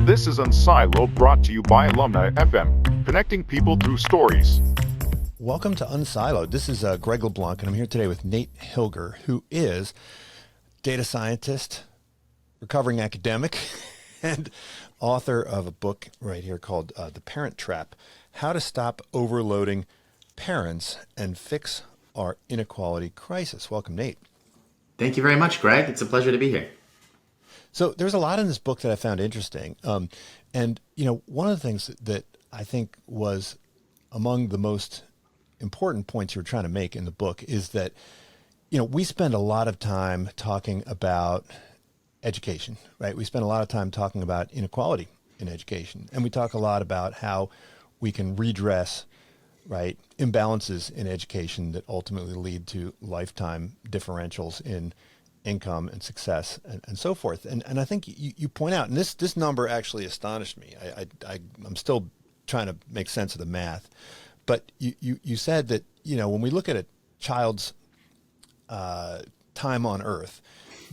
This is Unsiloed, brought to you by Alumni FM, connecting people through stories. Welcome to Unsiloed. This is Greg LeBlanc, and I'm here today with Nate Hilger, who is data scientist, recovering academic, and author of a book right here called The Parent Trap: How to Stop Overloading Parents and Fix Our Inequality Crisis. Welcome, Nate. Thank you very much, Greg. It's a pleasure to be here. So there's a lot in this book that I found interesting. And, you know, one of the things that I think was among the most important points you were trying to make in the book is that, you know, we spend a lot of time talking about education, right? We spend a lot of time talking about inequality in education. And we talk a lot about how we can redress, right, imbalances in education that ultimately lead to lifetime differentials in income and success and so forth. And I think you point out, and this number actually astonished me. I'm still trying to make sense of the math, but you said that, you know, when we look at a child's time on earth,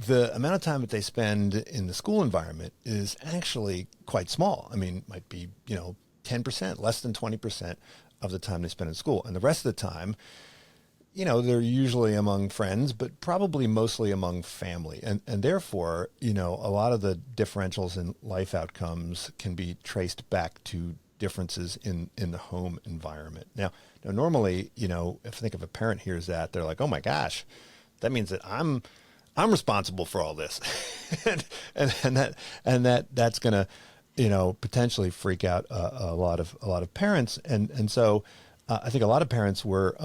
the amount of time that they spend in the school environment is actually quite small. I mean, it might be, you know, 10%, less than 20% of the time they spend in school. And the rest of the time, you know, they're usually among friends, but probably mostly among family. And therefore, you know, a lot of the differentials in life outcomes can be traced back to differences in the home environment. Now, normally, you know, if I think if a parent hears that, they're like, oh my gosh, that means that I'm responsible for all this. and that's going to, you know, potentially freak out a lot of parents. And so I think a lot of parents were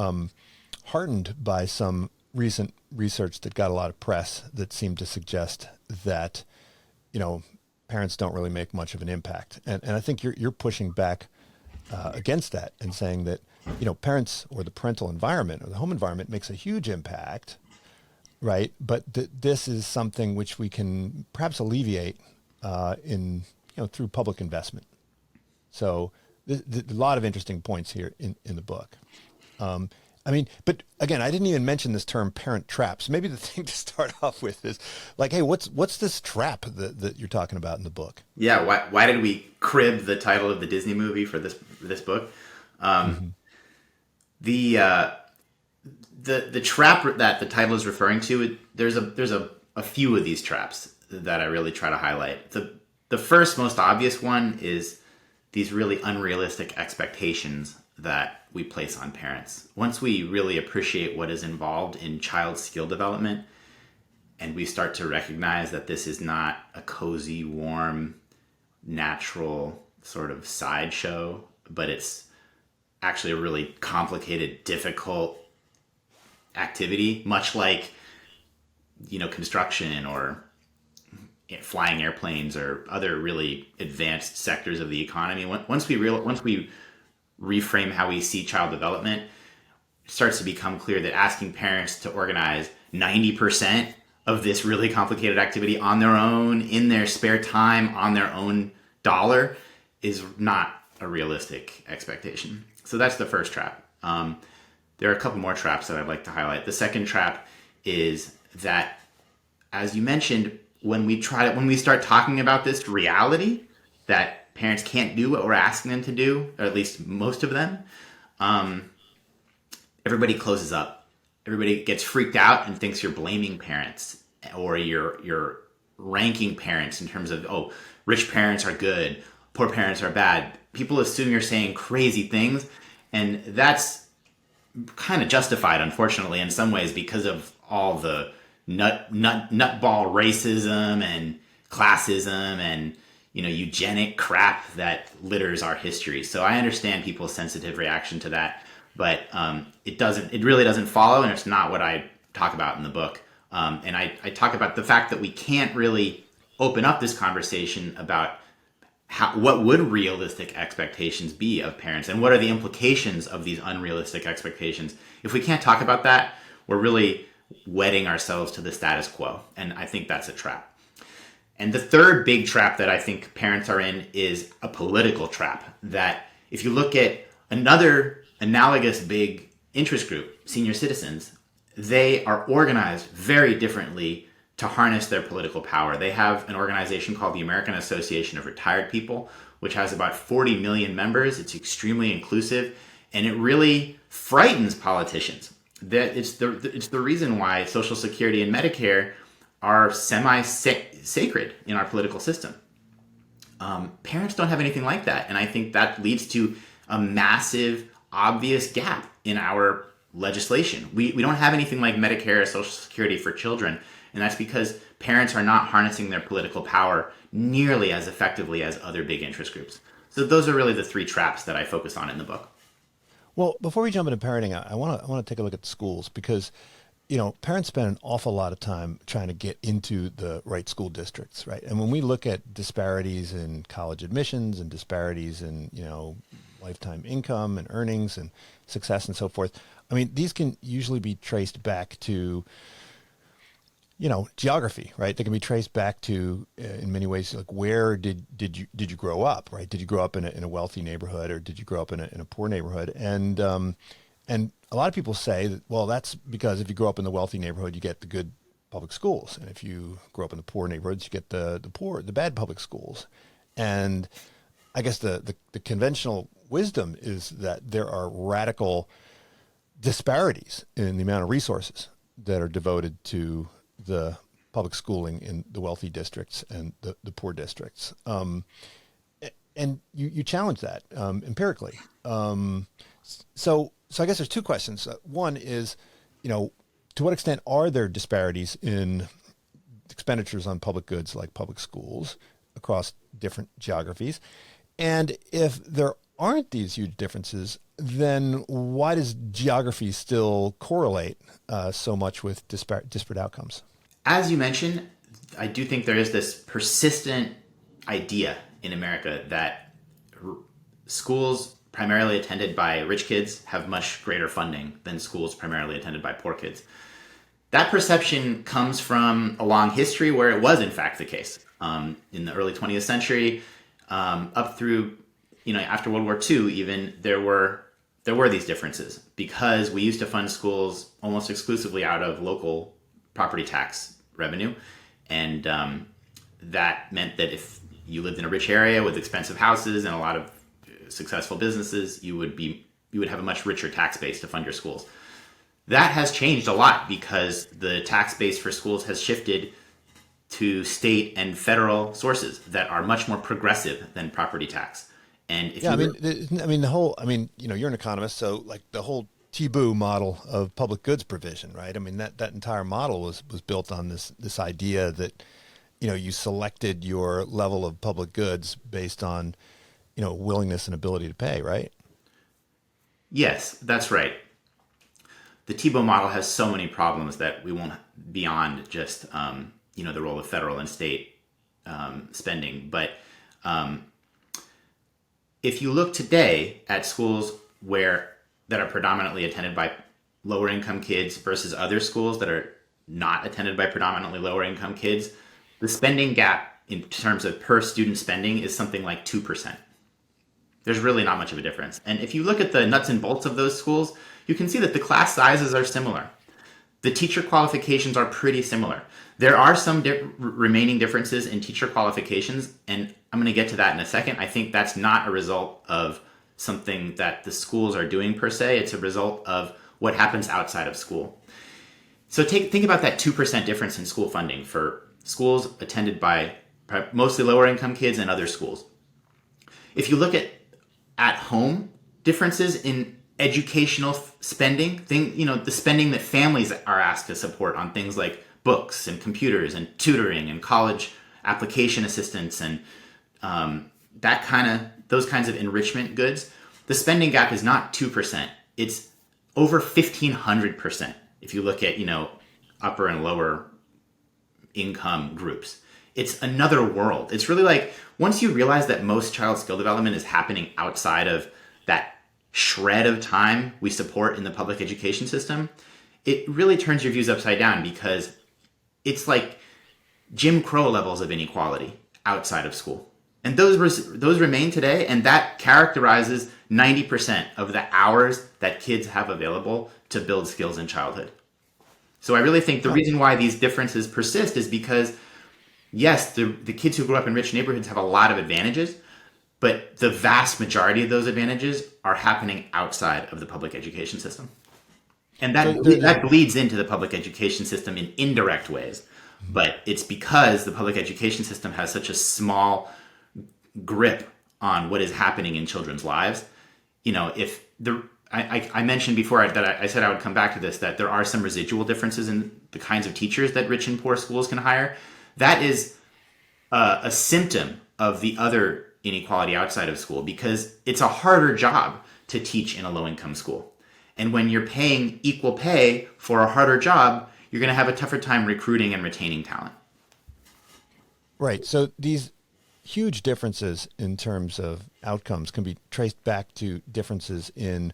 heartened by some recent research that got a lot of press that seemed to suggest that, you know, parents don't really make much of an impact. And I think you're pushing back against that and saying that, you know, parents or the parental environment or the home environment makes a huge impact, right? But this is something which we can perhaps alleviate in, you know, through public investment. So a lot of interesting points here in the book. I mean, but again, I didn't even mention this term parent trap. So maybe the thing to start off with is like, hey, what's this trap that you're talking about in the book? Yeah, why did we crib the title of the Disney movie for this book? The trap that the title is referring to, there's a few of these traps that I really try to highlight. The first most obvious one is these really unrealistic expectations that we place on parents. Once we really appreciate what is involved in child skill development, and we start to recognize that this is not a cozy, warm, natural sort of sideshow, but it's actually a really complicated, difficult activity, much like, you know, construction or flying airplanes or other really advanced sectors of the economy. Once we reframe how we see child development, it starts to become clear that asking parents to organize 90% of this really complicated activity on their own, in their spare time, on their own dollar, is not a realistic expectation. So that's the first trap. There are a couple more traps that I'd like to highlight. The second trap is that, as you mentioned, when we start talking about this reality that parents can't do what we're asking them to do, or at least most of them, everybody closes up. Everybody gets freaked out and thinks you're blaming parents, or you're ranking parents in terms of, oh, rich parents are good, poor parents are bad. People assume you're saying crazy things, and that's kind of justified, unfortunately, in some ways, because of all the nutball racism and classism and, you know, eugenic crap that litters our history. So I understand people's sensitive reaction to that, but it really doesn't follow, and it's not what I talk about in the book. And I talk about the fact that we can't really open up this conversation about what would realistic expectations be of parents, and what are the implications of these unrealistic expectations. If we can't talk about that, we're really wedding ourselves to the status quo, and I think that's a trap. And the third big trap that I think parents are in is a political trap, that if you look at another analogous big interest group, senior citizens, they are organized very differently to harness their political power. They have an organization called the American Association of Retired People, which has about 40 million members. It's extremely inclusive, and it really frightens politicians. That it's the reason why Social Security and Medicare are semi-sacred in our political system. Parents don't have anything like that, and I think that leads to a massive, obvious gap in our legislation. We don't have anything like Medicare or Social Security for children, and that's because parents are not harnessing their political power nearly as effectively as other big interest groups. So those are really the three traps that I focus on in the book. Well, before we jump into parenting, I want to take a look at schools because, parents spend an awful lot of time trying to get into the right school districts, right? And when we look at disparities in college admissions and disparities in, lifetime income and earnings and success and so forth, I mean, these can usually be traced back to, geography, right? They can be traced back to, in many ways, like where did you grow up, right? Did you grow up in a wealthy neighborhood, or did you grow up in a poor neighborhood? And a lot of people say that, well, that's because if you grow up in the wealthy neighborhood, you get the good public schools, and if you grow up in the poor neighborhoods, you get the bad public schools. And I guess the conventional wisdom is that there are radical disparities in the amount of resources that are devoted to the public schooling in the wealthy districts and the poor districts. And you challenge that empirically. So I guess there's two questions. One is, to what extent are there disparities in expenditures on public goods like public schools across different geographies? And if there aren't these huge differences, then why does geography still correlate so much with disparate outcomes? As you mentioned, I do think there is this persistent idea in America that schools primarily attended by rich kids have much greater funding than schools primarily attended by poor kids. That perception comes from a long history where it was in fact the case. In the early 20th century, up through, after World War II, even there were these differences because we used to fund schools almost exclusively out of local property tax revenue, and that meant that if you lived in a rich area with expensive houses and a lot of successful businesses, you would have a much richer tax base to fund your schools. That has changed a lot because the tax base for schools has shifted to state and federal sources that are much more progressive than property tax. And if you're an economist, so like the whole Thibault model of public goods provision, right? I mean, that entire model was built on this idea that, you selected your level of public goods based on, willingness and ability to pay, right? Yes, that's right. The Thibault model has so many problems that we won't beyond just, the role of federal and state spending. But if you look today at schools that are predominantly attended by lower income kids versus other schools that are not attended by predominantly lower income kids, the spending gap in terms of per student spending is something like 2%. There's really not much of a difference. And if you look at the nuts and bolts of those schools, you can see that the class sizes are similar. The teacher qualifications are pretty similar. There are some remaining differences in teacher qualifications, and I'm going to get to that in a second. I think that's not a result of something that the schools are doing per se. It's a result of what happens outside of school. So think about that 2% difference in school funding for schools attended by mostly lower income kids and other schools. If you look at home differences in educational spending, the spending that families are asked to support on things like books and computers and tutoring and college application assistance and those kinds of enrichment goods, the spending gap is not 2%. It's over 1,500% if you look at, upper and lower income groups. It's another world. It's really like once you realize that most child skill development is happening outside of that shred of time we support in the public education system, it really turns your views upside down because it's like Jim Crow levels of inequality outside of school. And those remain today, and that characterizes 90% of the hours that kids have available to build skills in childhood. So I really think the reason why these differences persist is because, yes, the kids who grew up in rich neighborhoods have a lot of advantages, but the vast majority of those advantages are happening outside of the public education system. And that bleeds into the public education system in indirect ways. But it's because the public education system has such a small grip on what is happening in children's lives. If I mentioned before that I said I would come back to this, that there are some residual differences in the kinds of teachers that rich and poor schools can hire. That is a symptom of the other inequality outside of school, because it's a harder job to teach in a low-income school. And when you're paying equal pay for a harder job, you're going to have a tougher time recruiting and retaining talent. Right. So these huge differences in terms of outcomes can be traced back to differences in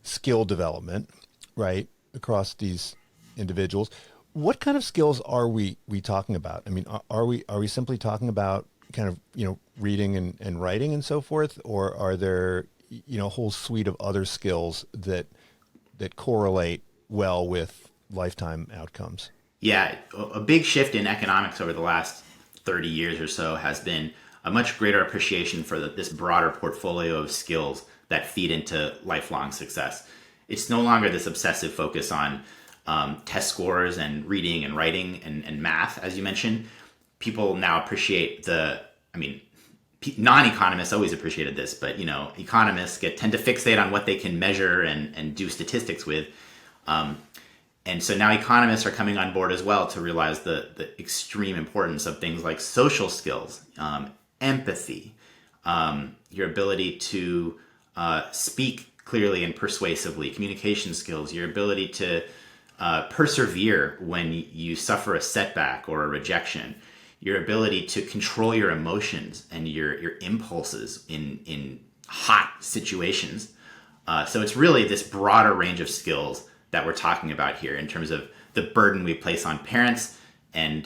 skill development, right, across these individuals. What kind of skills are we talking about? I mean, are we simply talking about kind of, reading and writing and so forth, or are there, a whole suite of other skills that correlate well with lifetime outcomes? Yeah, a big shift in economics over the last 30 years or so has been a much greater appreciation for this broader portfolio of skills that feed into lifelong success. It's no longer this obsessive focus on test scores and reading and writing and math, as you mentioned. People now appreciate non-economists always appreciated this, but economists tend to fixate on what they can measure and do statistics with. And so now economists are coming on board as well to realize the extreme importance of things like social skills, empathy, your ability to speak clearly and persuasively, communication skills, your ability to persevere when you suffer a setback or a rejection, your ability to control your emotions and your impulses in hot situations. So it's really this broader range of skills that we're talking about here in terms of the burden we place on parents and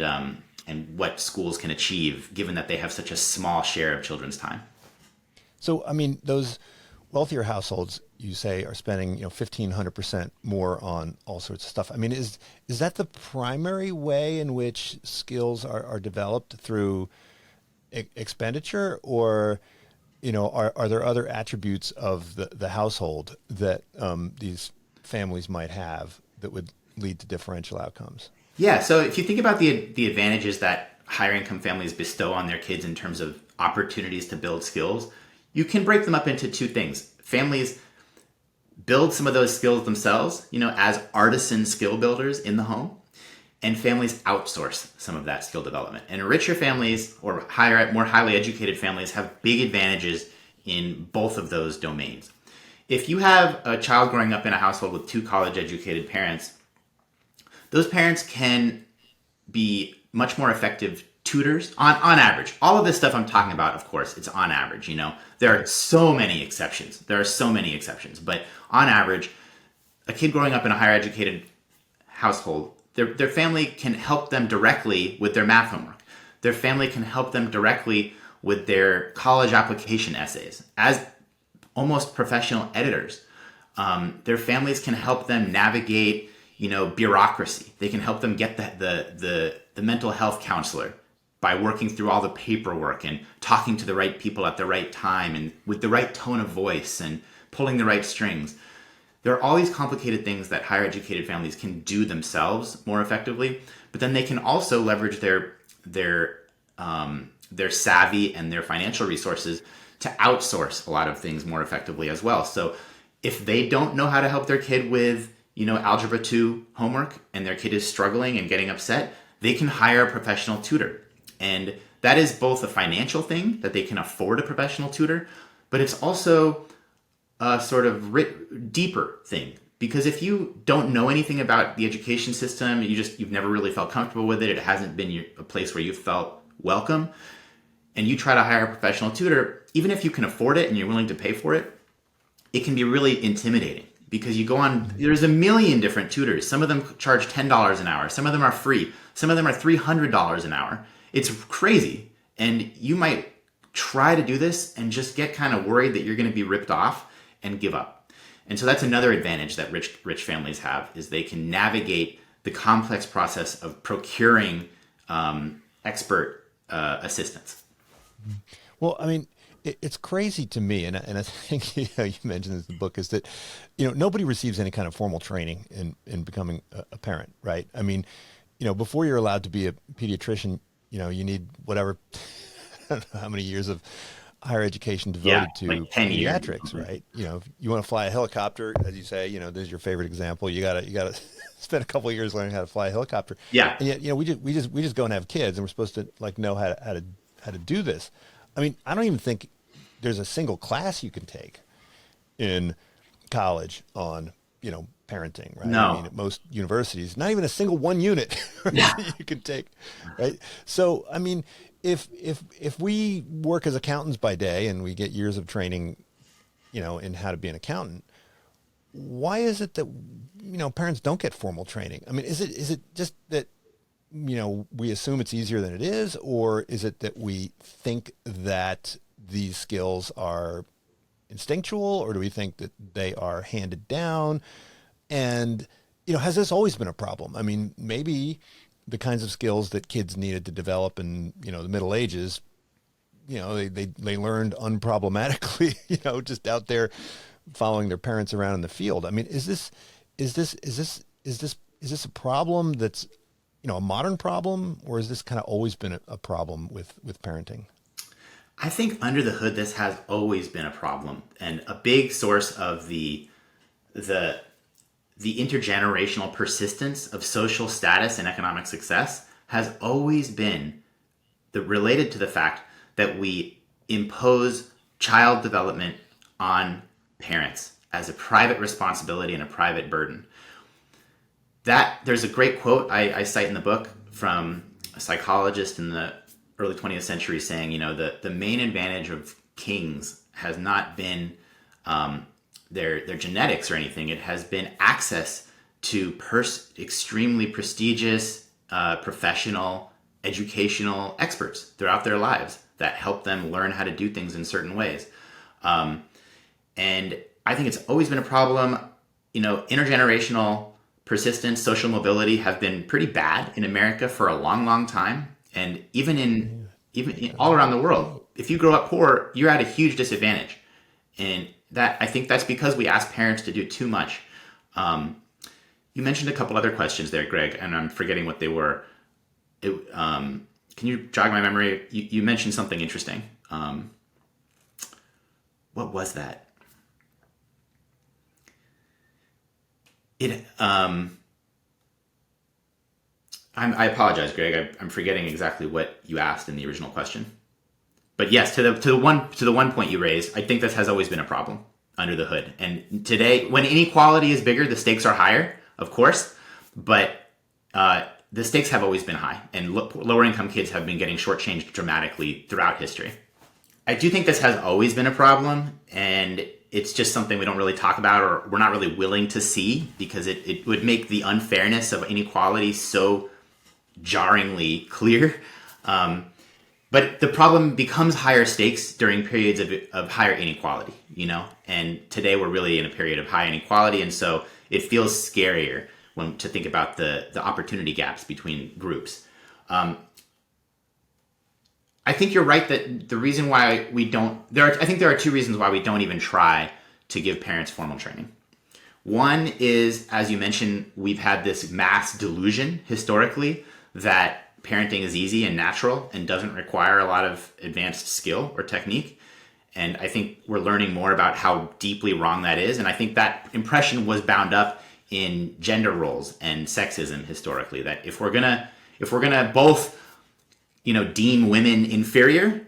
what schools can achieve, given that they have such a small share of children's time. So, I mean, those wealthier households, you say, are spending 1,500% more on all sorts of stuff. I mean, is that the primary way in which skills are developed, through expenditure, or are there other attributes of the household that these families might have that would lead to differential outcomes? Yeah, so if you think about the advantages that higher income families bestow on their kids in terms of opportunities to build skills, you can break them up into two things. Families build some of those skills themselves, as artisan skill builders in the home, and families outsource some of that skill development. And richer families or more highly educated families have big advantages in both of those domains. If you have a child growing up in a household with two college-educated parents, those parents can be much more effective tutors on average. All of this stuff I'm talking about, of course, it's on average. There are so many exceptions. But on average, a kid growing up in a higher educated household, their family can help them directly with their math homework. Their family can help them directly with their college application essays as almost professional editors. Their families can help them navigate, bureaucracy. They can help them get the mental health counselor by working through all the paperwork and talking to the right people at the right time and with the right tone of voice and pulling the right strings. There are all these complicated things that higher educated families can do themselves more effectively, but then they can also leverage their savvy and their financial resources to outsource a lot of things more effectively as well. So if they don't know how to help their kid with, Algebra 2 homework, and their kid is struggling and getting upset, they can hire a professional tutor. And that is both a financial thing, that they can afford a professional tutor, but it's also a sort of deeper thing. Because if you don't know anything about the education system, you've never really felt comfortable with it, it hasn't been a place where you felt welcome, and you try to hire a professional tutor, even if you can afford it and you're willing to pay for it, it can be really intimidating. Because you go on, there's a million different tutors. Some of them charge $10 an hour. Some of them are free. Some of them are $300 an hour. It's crazy. And you might try to do this and just get kind of worried that you're going to be ripped off and give up. And so that's another advantage that rich families have, is they can navigate the complex process of procuring expert assistance. Well, I mean, it's crazy to me, and I think you mentioned this in the book, is that nobody receives any kind of formal training in becoming a parent, right? I mean, before you're allowed to be a pediatrician, you need whatever, I don't know how many years of higher education devoted to like 10 pediatrics, years. Right? If you want to fly a helicopter, as you say, this is your favorite example. You gotta spend a couple of years learning how to fly a helicopter. Yeah. And yet, we just go and have kids, and we're supposed to know how to do this. I mean, I don't even think there's a single class you can take in college on, parenting, right? No. I mean, at most universities, not even a single one unit you can take, right? So, I mean, if we work as accountants by day and we get years of training, in how to be an accountant, why is it that, parents don't get formal training? I mean, is it just that, we assume it's easier than it is, or is it that we think that these skills are instinctual, or do we think that they are handed down? And, has this always been a problem? I mean, maybe the kinds of skills that kids needed to develop in, the Middle Ages, they learned unproblematically, just out there following their parents around in the field. I mean, is this a problem that's, a modern problem, or has this kind of always been a problem with parenting? I think under the hood, this has always been a problem, and a big source of the intergenerational persistence of social status and economic success has always been related to the fact that we impose child development on parents as a private responsibility and a private burden. There's a great quote I cite in the book from a psychologist in the early 20th century saying, the main advantage of kings has not been their genetics or anything. It has been access to extremely prestigious, professional, educational experts throughout their lives that help them learn how to do things in certain ways. And I think it's always been a problem. Intergenerational persistence, social mobility have been pretty bad in America for a long, long time. And even all around the world, if you grow up poor, you're at a huge disadvantage. And I think that's because we ask parents to do too much. You mentioned a couple other questions there, Greg, and I'm forgetting what they were. Can you jog my memory? You mentioned something interesting. What was that? I apologize, Greg. I'm forgetting exactly what you asked in the original question. But yes, to the one point you raised, I think this has always been a problem under the hood. And today, when inequality is bigger, the stakes are higher, of course. But the stakes have always been high, and lower income kids have been getting shortchanged dramatically throughout history. I do think this has always been a problem, and it's just something we don't really talk about, or we're not really willing to see, because it would make the unfairness of inequality so jarringly clear. But the problem becomes higher stakes during periods of higher inequality, and today we're really in a period of high inequality, and so it feels scarier to think about the opportunity gaps between groups. I think you're right that the reason why we don't, I think there are two reasons why we don't even try to give parents formal training. One is, as you mentioned, we've had this mass delusion historically that parenting is easy and natural and doesn't require a lot of advanced skill or technique. And I think we're learning more about how deeply wrong that is. And I think that impression was bound up in gender roles and sexism historically, that if we're gonna both deem women inferior,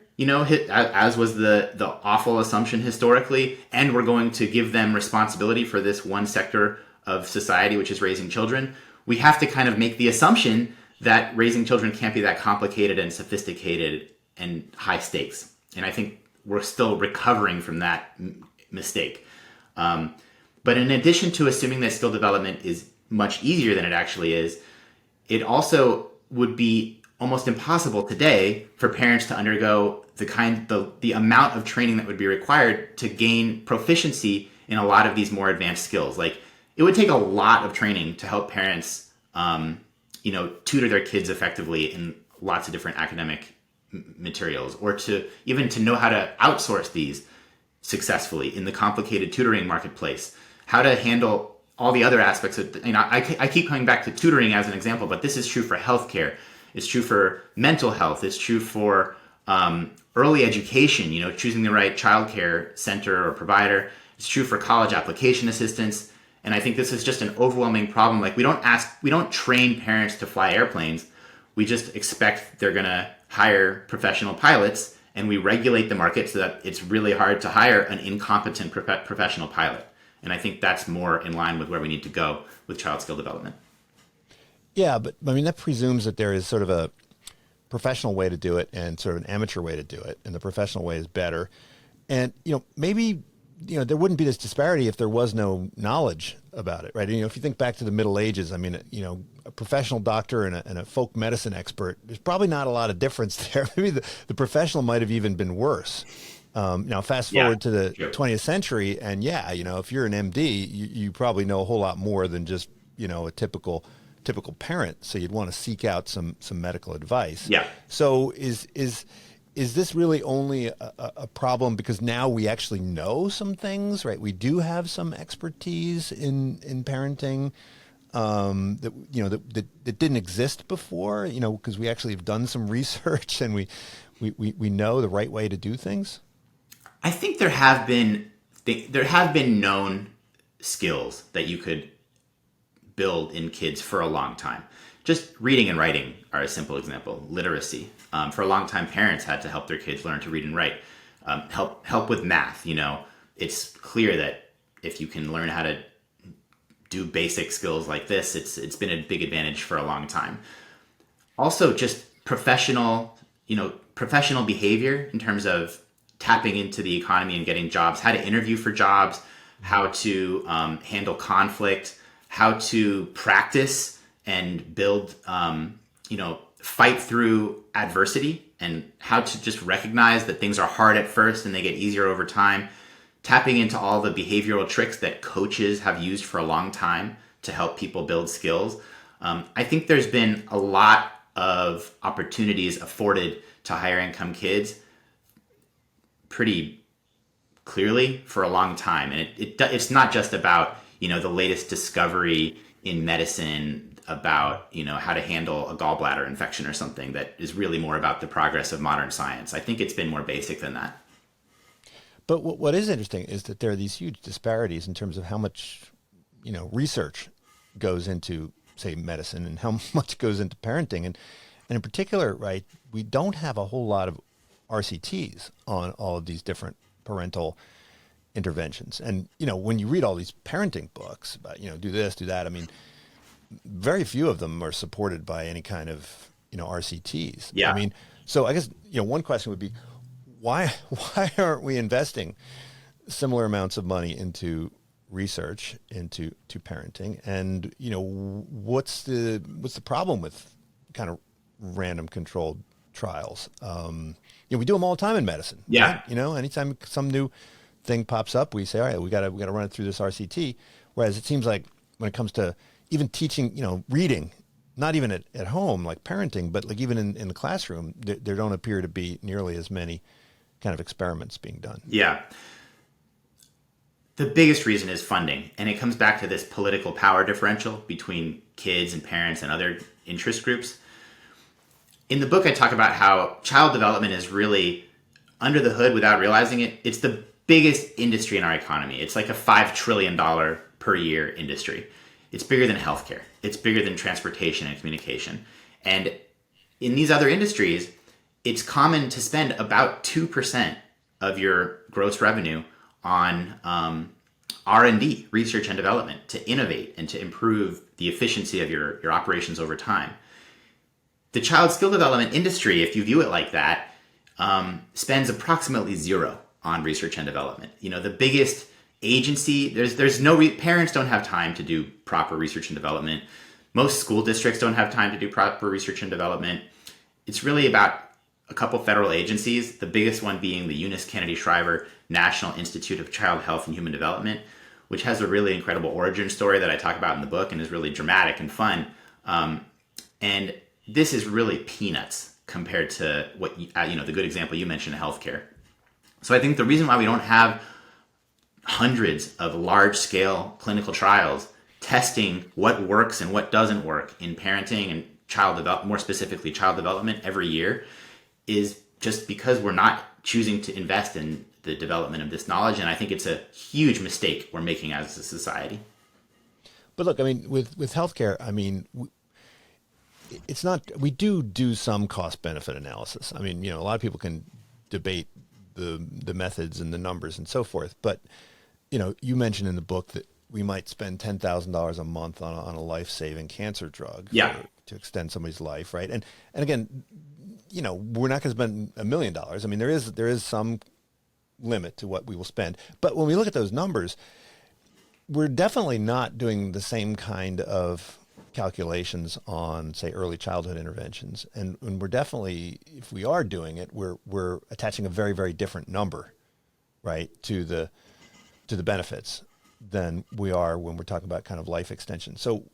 as was the awful assumption historically, and we're going to give them responsibility for this one sector of society, which is raising children, we have to kind of make the assumption that raising children can't be that complicated and sophisticated and high stakes. And I think we're still recovering from that mistake. But in addition to assuming that skill development is much easier than it actually is, it also would be almost impossible today for parents to undergo the amount of training that would be required to gain proficiency in a lot of these more advanced skills. Like, it would take a lot of training to help parents tutor their kids effectively in lots of different academic materials, or to even to know how to outsource these successfully in the complicated tutoring marketplace, how to handle all the other aspects of, I keep coming back to tutoring as an example, but this is true for healthcare. It's true for mental health. It's true for early education, choosing the right childcare center or provider. It's true for college application assistance. And I think this is just an overwhelming problem. Like we don't train parents to fly airplanes. We just expect they're going to hire professional pilots, and we regulate the market so that it's really hard to hire an incompetent professional pilot. And I think that's more in line with where we need to go with child skill development. Yeah, but I mean, that presumes that there is sort of a professional way to do it and sort of an amateur way to do it, and the professional way is better. And, maybe, there wouldn't be this disparity if there was no knowledge about it, right? And, if you think back to the Middle Ages, I mean, a professional doctor and a folk medicine expert, there's probably not a lot of difference there. Maybe the professional might have even been worse. Now, fast forward to the 20th century, and if you're an MD, you probably know a whole lot more than just, a typical parent. So you'd want to seek out some medical advice. Yeah. So is this really only a problem because now we actually know some things, right? We do have some expertise in parenting that didn't exist before, because we actually have done some research and we know the right way to do things. I think there have been known skills that you could build in kids for a long time. Just reading and writing are a simple example. Literacy. For a long time, parents had to help their kids learn to read and write. Help with math. It's clear that if you can learn how to do basic skills like this, it's been a big advantage for a long time. Also, just professional behavior in terms of tapping into the economy and getting jobs, how to interview for jobs, how to handle conflict, how to practice and build, fight through adversity, and how to just recognize that things are hard at first and they get easier over time. Tapping into all the behavioral tricks that coaches have used for a long time to help people build skills. I think there's been a lot of opportunities afforded to higher income kids pretty clearly for a long time. And it's not just about, the latest discovery in medicine about, how to handle a gallbladder infection or something that is really more about the progress of modern science. I think it's been more basic than that. But what is interesting is that there are these huge disparities in terms of how much, research goes into, say, medicine and how much goes into parenting. And in particular, right, we don't have a whole lot of RCTs on all of these different parental interventions. And, when you read all these parenting books about, do this, do that, I mean, very few of them are supported by any kind of, RCTs. Yeah. I mean, so I guess, one question would be, why aren't we investing similar amounts of money into research, into parenting? And, what's the problem with kind of random controlled trials? We do them all the time in medicine. Yeah. Right? Anytime some new thing pops up, we say, all right, we got to run it through this RCT. Whereas it seems like when it comes to even teaching, reading, not even at home, like parenting, but like even in the classroom, there don't appear to be nearly as many kind of experiments being done. Yeah. The biggest reason is funding. And it comes back to this political power differential between kids and parents and other interest groups. In the book, I talk about how child development is really under the hood without realizing it. It's the biggest industry in our economy. It's like a $5 trillion per year industry. It's bigger than healthcare. It's bigger than transportation and communication. And in these other industries, it's common to spend about 2% of your gross revenue on R&D, research and development, to innovate and to improve the efficiency of your operations over time. The child skill development industry, if you view it like that, spends approximately zero on research and development. The biggest agency, there's no parents don't have time to do proper research and development. Most school districts don't have time to do proper research and development. It's really about a couple federal agencies, the biggest one being the Eunice Kennedy Shriver National Institute of Child Health and Human Development, which has a really incredible origin story that I talk about in the book and is really dramatic and fun. And this is really peanuts compared to what, the good example you mentioned, healthcare. So I think the reason why we don't have hundreds of large-scale clinical trials testing what works and what doesn't work in parenting and more specifically child development every year is just because we're not choosing to invest in the development of this knowledge. And I think it's a huge mistake we're making as a society. But look, I mean, with healthcare, I mean, it's not, we do some cost benefit analysis. I mean, a lot of people can debate the methods and the numbers and so forth, but you mentioned in the book that we might spend $10,000 a month on a life-saving cancer drug to extend somebody's life, right? And again, we're not going to spend $1 million. I mean, there is some limit to what we will spend. But when we look at those numbers, we're definitely not doing the same kind of calculations on, say, early childhood interventions. And we're definitely, if we are doing it, we're attaching a very, very different number, right, to the benefits than we are when we're talking about kind of life extension. So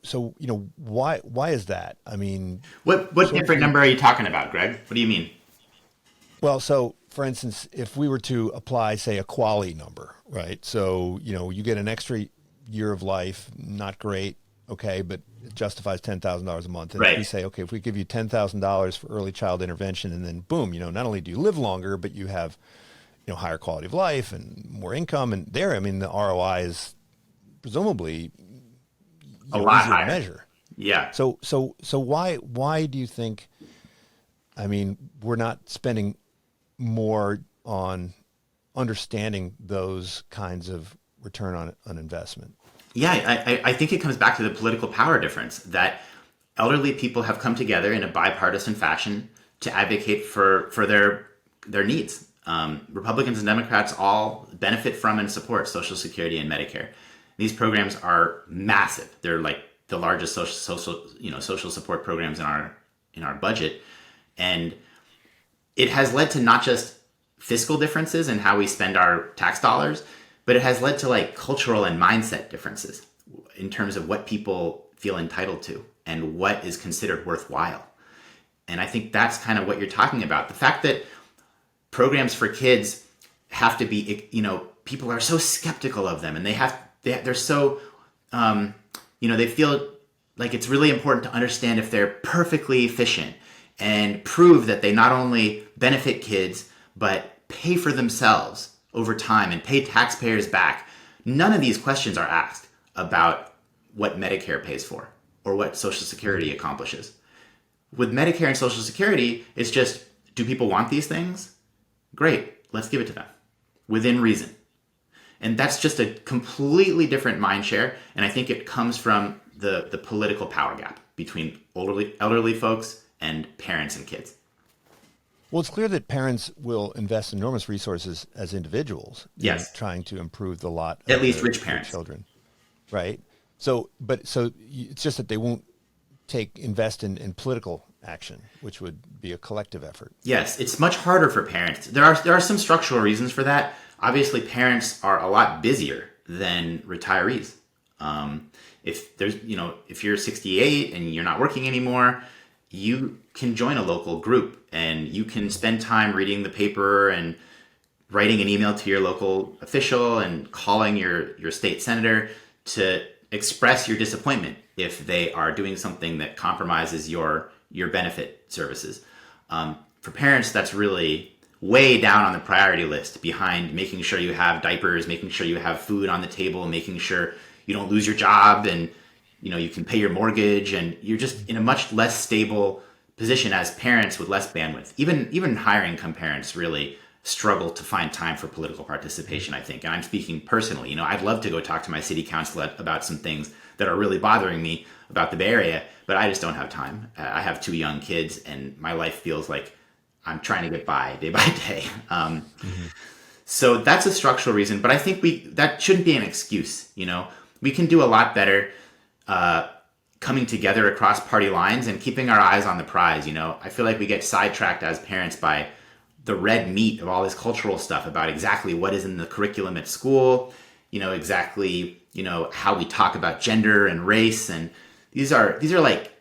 why is that? I mean, what different number are you talking about, Greg? What do you mean? Well, so for instance, if we were to apply, say, a QALY number, right? So you get an extra year of life, not great, okay, but it justifies $10,000 a month. And right. If we say, okay, if we give you $10,000 for early child intervention, and then boom, not only do you live longer, but you have higher quality of life and more income, and there, I mean, the ROI is presumably a lot easier higher to measure. Yeah. So why do you think? I mean, we're not spending more on understanding those kinds of return on investment? Yeah, I think it comes back to the political power difference that elderly people have come together in a bipartisan fashion to advocate for their needs. Republicans and Democrats all benefit from and support Social Security and Medicare. These programs are massive. They're like the largest social support programs in our budget, and it has led to not just fiscal differences in how we spend our tax dollars, but it has led to like cultural and mindset differences in terms of what people feel entitled to and what is considered worthwhile. And I think that's kind of what you're talking about. The fact that programs for kids have to be, people are so skeptical of them, and they're so, they feel like it's really important to understand if they're perfectly efficient and prove that they not only benefit kids, but pay for themselves over time and pay taxpayers back. None of these questions are asked about what Medicare pays for or what Social Security accomplishes. With Medicare and Social Security, it's just, do people want these things? Great, let's give it to them within reason. And that's just a completely different mind share. And I think it comes from the political power gap between elderly folks and parents and kids. Well, it's clear that parents will invest enormous resources as individuals in trying to improve the lot of at least rich parents, children, right? So it's just that they won't invest in political action, which would be a collective effort. Yes, it's much harder for parents. There are some structural reasons for that. Obviously, parents are a lot busier than retirees. If you're 68 and you're not working anymore, you can join a local group and you can spend time reading the paper and writing an email to your local official and calling your state senator to express your disappointment if they are doing something that compromises your benefit services. For parents, that's really way down on the priority list behind making sure you have diapers, making sure you have food on the table, making sure you don't lose your job and you can pay your mortgage, and you're just in a much less stable position as parents with less bandwidth. Even higher income parents really struggle to find time for political participation, I think. And I'm speaking personally. I'd love to go talk to my city council about some things that are really bothering me about the Bay Area, but I just don't have time. I have 2 young kids, and my life feels like I'm trying to get by day by day. So that's a structural reason, but I think that shouldn't be an excuse. We can do a lot better coming together across party lines and keeping our eyes on the prize. I feel like we get sidetracked as parents by the red meat of all this cultural stuff about exactly what is in the curriculum at school, exactly, how we talk about gender and race. And these are like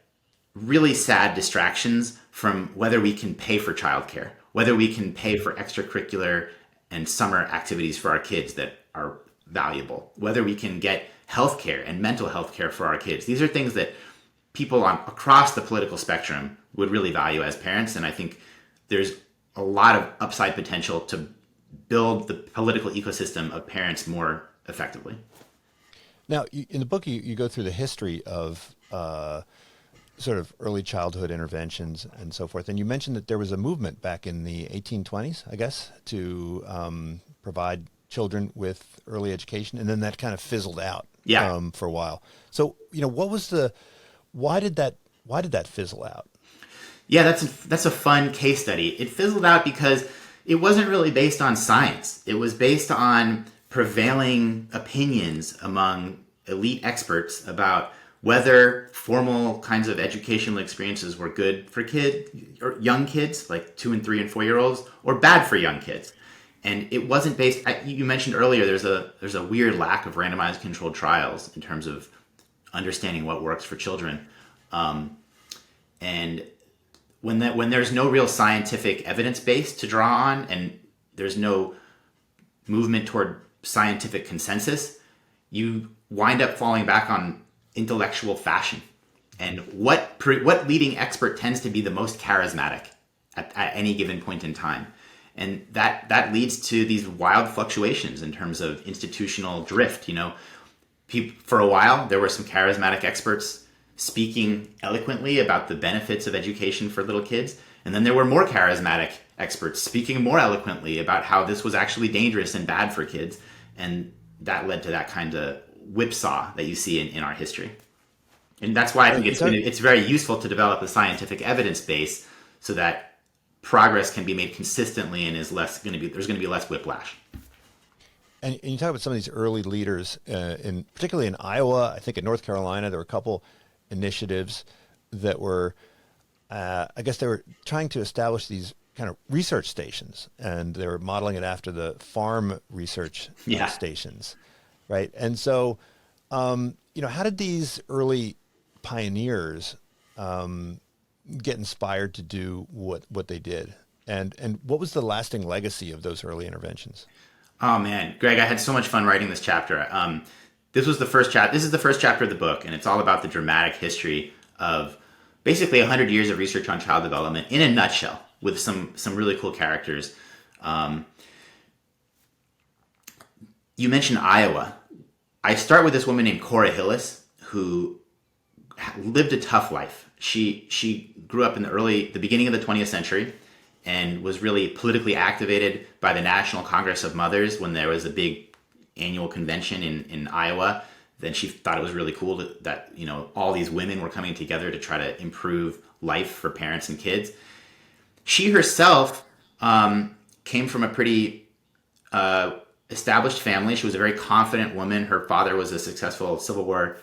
really sad distractions from whether we can pay for childcare, whether we can pay for extracurricular and summer activities for our kids that are valuable, whether we can get healthcare and mental health care for our kids. These are things that people across the political spectrum would really value as parents. And I think there's a lot of upside potential to build the political ecosystem of parents more effectively. Now, in the book, you go through the history of sort of early childhood interventions and so forth. And you mentioned that there was a movement back in the 1820s, I guess, to provide children with early education, and then that kind of fizzled out for a while. So, why did that fizzle out? Yeah, that's a fun case study. It fizzled out because it wasn't really based on science. It was based on prevailing opinions among elite experts about whether formal kinds of educational experiences were good for young kids, like 2 and 3 and 4-year-olds, or bad for young kids. And it wasn't based. You mentioned earlier there's a weird lack of randomized controlled trials in terms of understanding what works for children, and when there's no real scientific evidence base to draw on, and there's no movement toward scientific consensus, you wind up falling back on intellectual fashion. And what leading expert tends to be the most charismatic at any given point in time. And that leads to these wild fluctuations in terms of institutional drift. For a while, there were some charismatic experts speaking eloquently about the benefits of education for little kids. And then there were more charismatic experts speaking more eloquently about how this was actually dangerous and bad for kids. And that led to that kind of whipsaw that you see in our history. And that's why I think it's very useful to develop a scientific evidence base so that progress can be made consistently and there's going to be less whiplash. And you talk about some of these early leaders, particularly in Iowa. I think in North Carolina, there were a couple initiatives that were, I guess they were trying to establish these kind of research stations, and they were modeling it after the farm research stations, right? And so, how did these early pioneers get inspired to do what they did, and what was the lasting legacy of those early interventions? Oh man, Greg, I had so much fun writing this chapter. This is the first chapter of the book, and it's all about the dramatic history of basically 100 years of research on child development in a nutshell, with some really cool characters. You mentioned Iowa. I start with this woman named Cora Hillis, who lived a tough life. She grew up in the beginning of the 20th century and was really politically activated by the National Congress of Mothers when there was a big annual convention in Iowa. Then she thought it was really cool that all these women were coming together to try to improve life for parents and kids. She herself came from a pretty established family. She was a very confident woman. Her father was a successful Civil War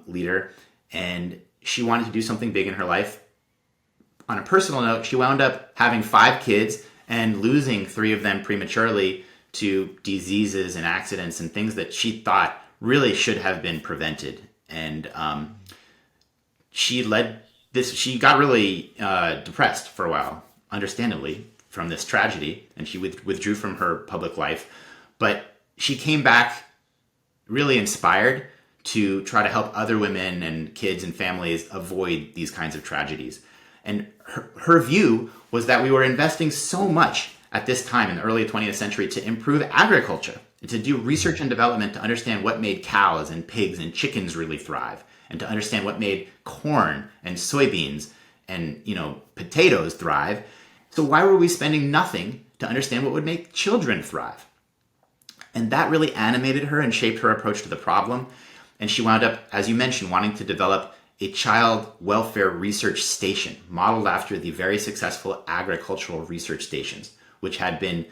leader, and she wanted to do something big in her life. On a personal note, she wound up having 5 kids and losing 3 of them prematurely to diseases and accidents and things that she thought really should have been prevented. And she got really depressed for a while, understandably, from this tragedy, and she withdrew from her public life. But she came back really inspired to try to help other women and kids and families avoid these kinds of tragedies. And her view was that we were investing so much at this time in the early 20th century to improve agriculture and to do research and development to understand what made cows and pigs and chickens really thrive, and to understand what made corn and soybeans and potatoes thrive. So why were we spending nothing to understand what would make children thrive? And that really animated her and shaped her approach to the problem. And she wound up, as you mentioned, wanting to develop a child welfare research station modeled after the very successful agricultural research stations, which had been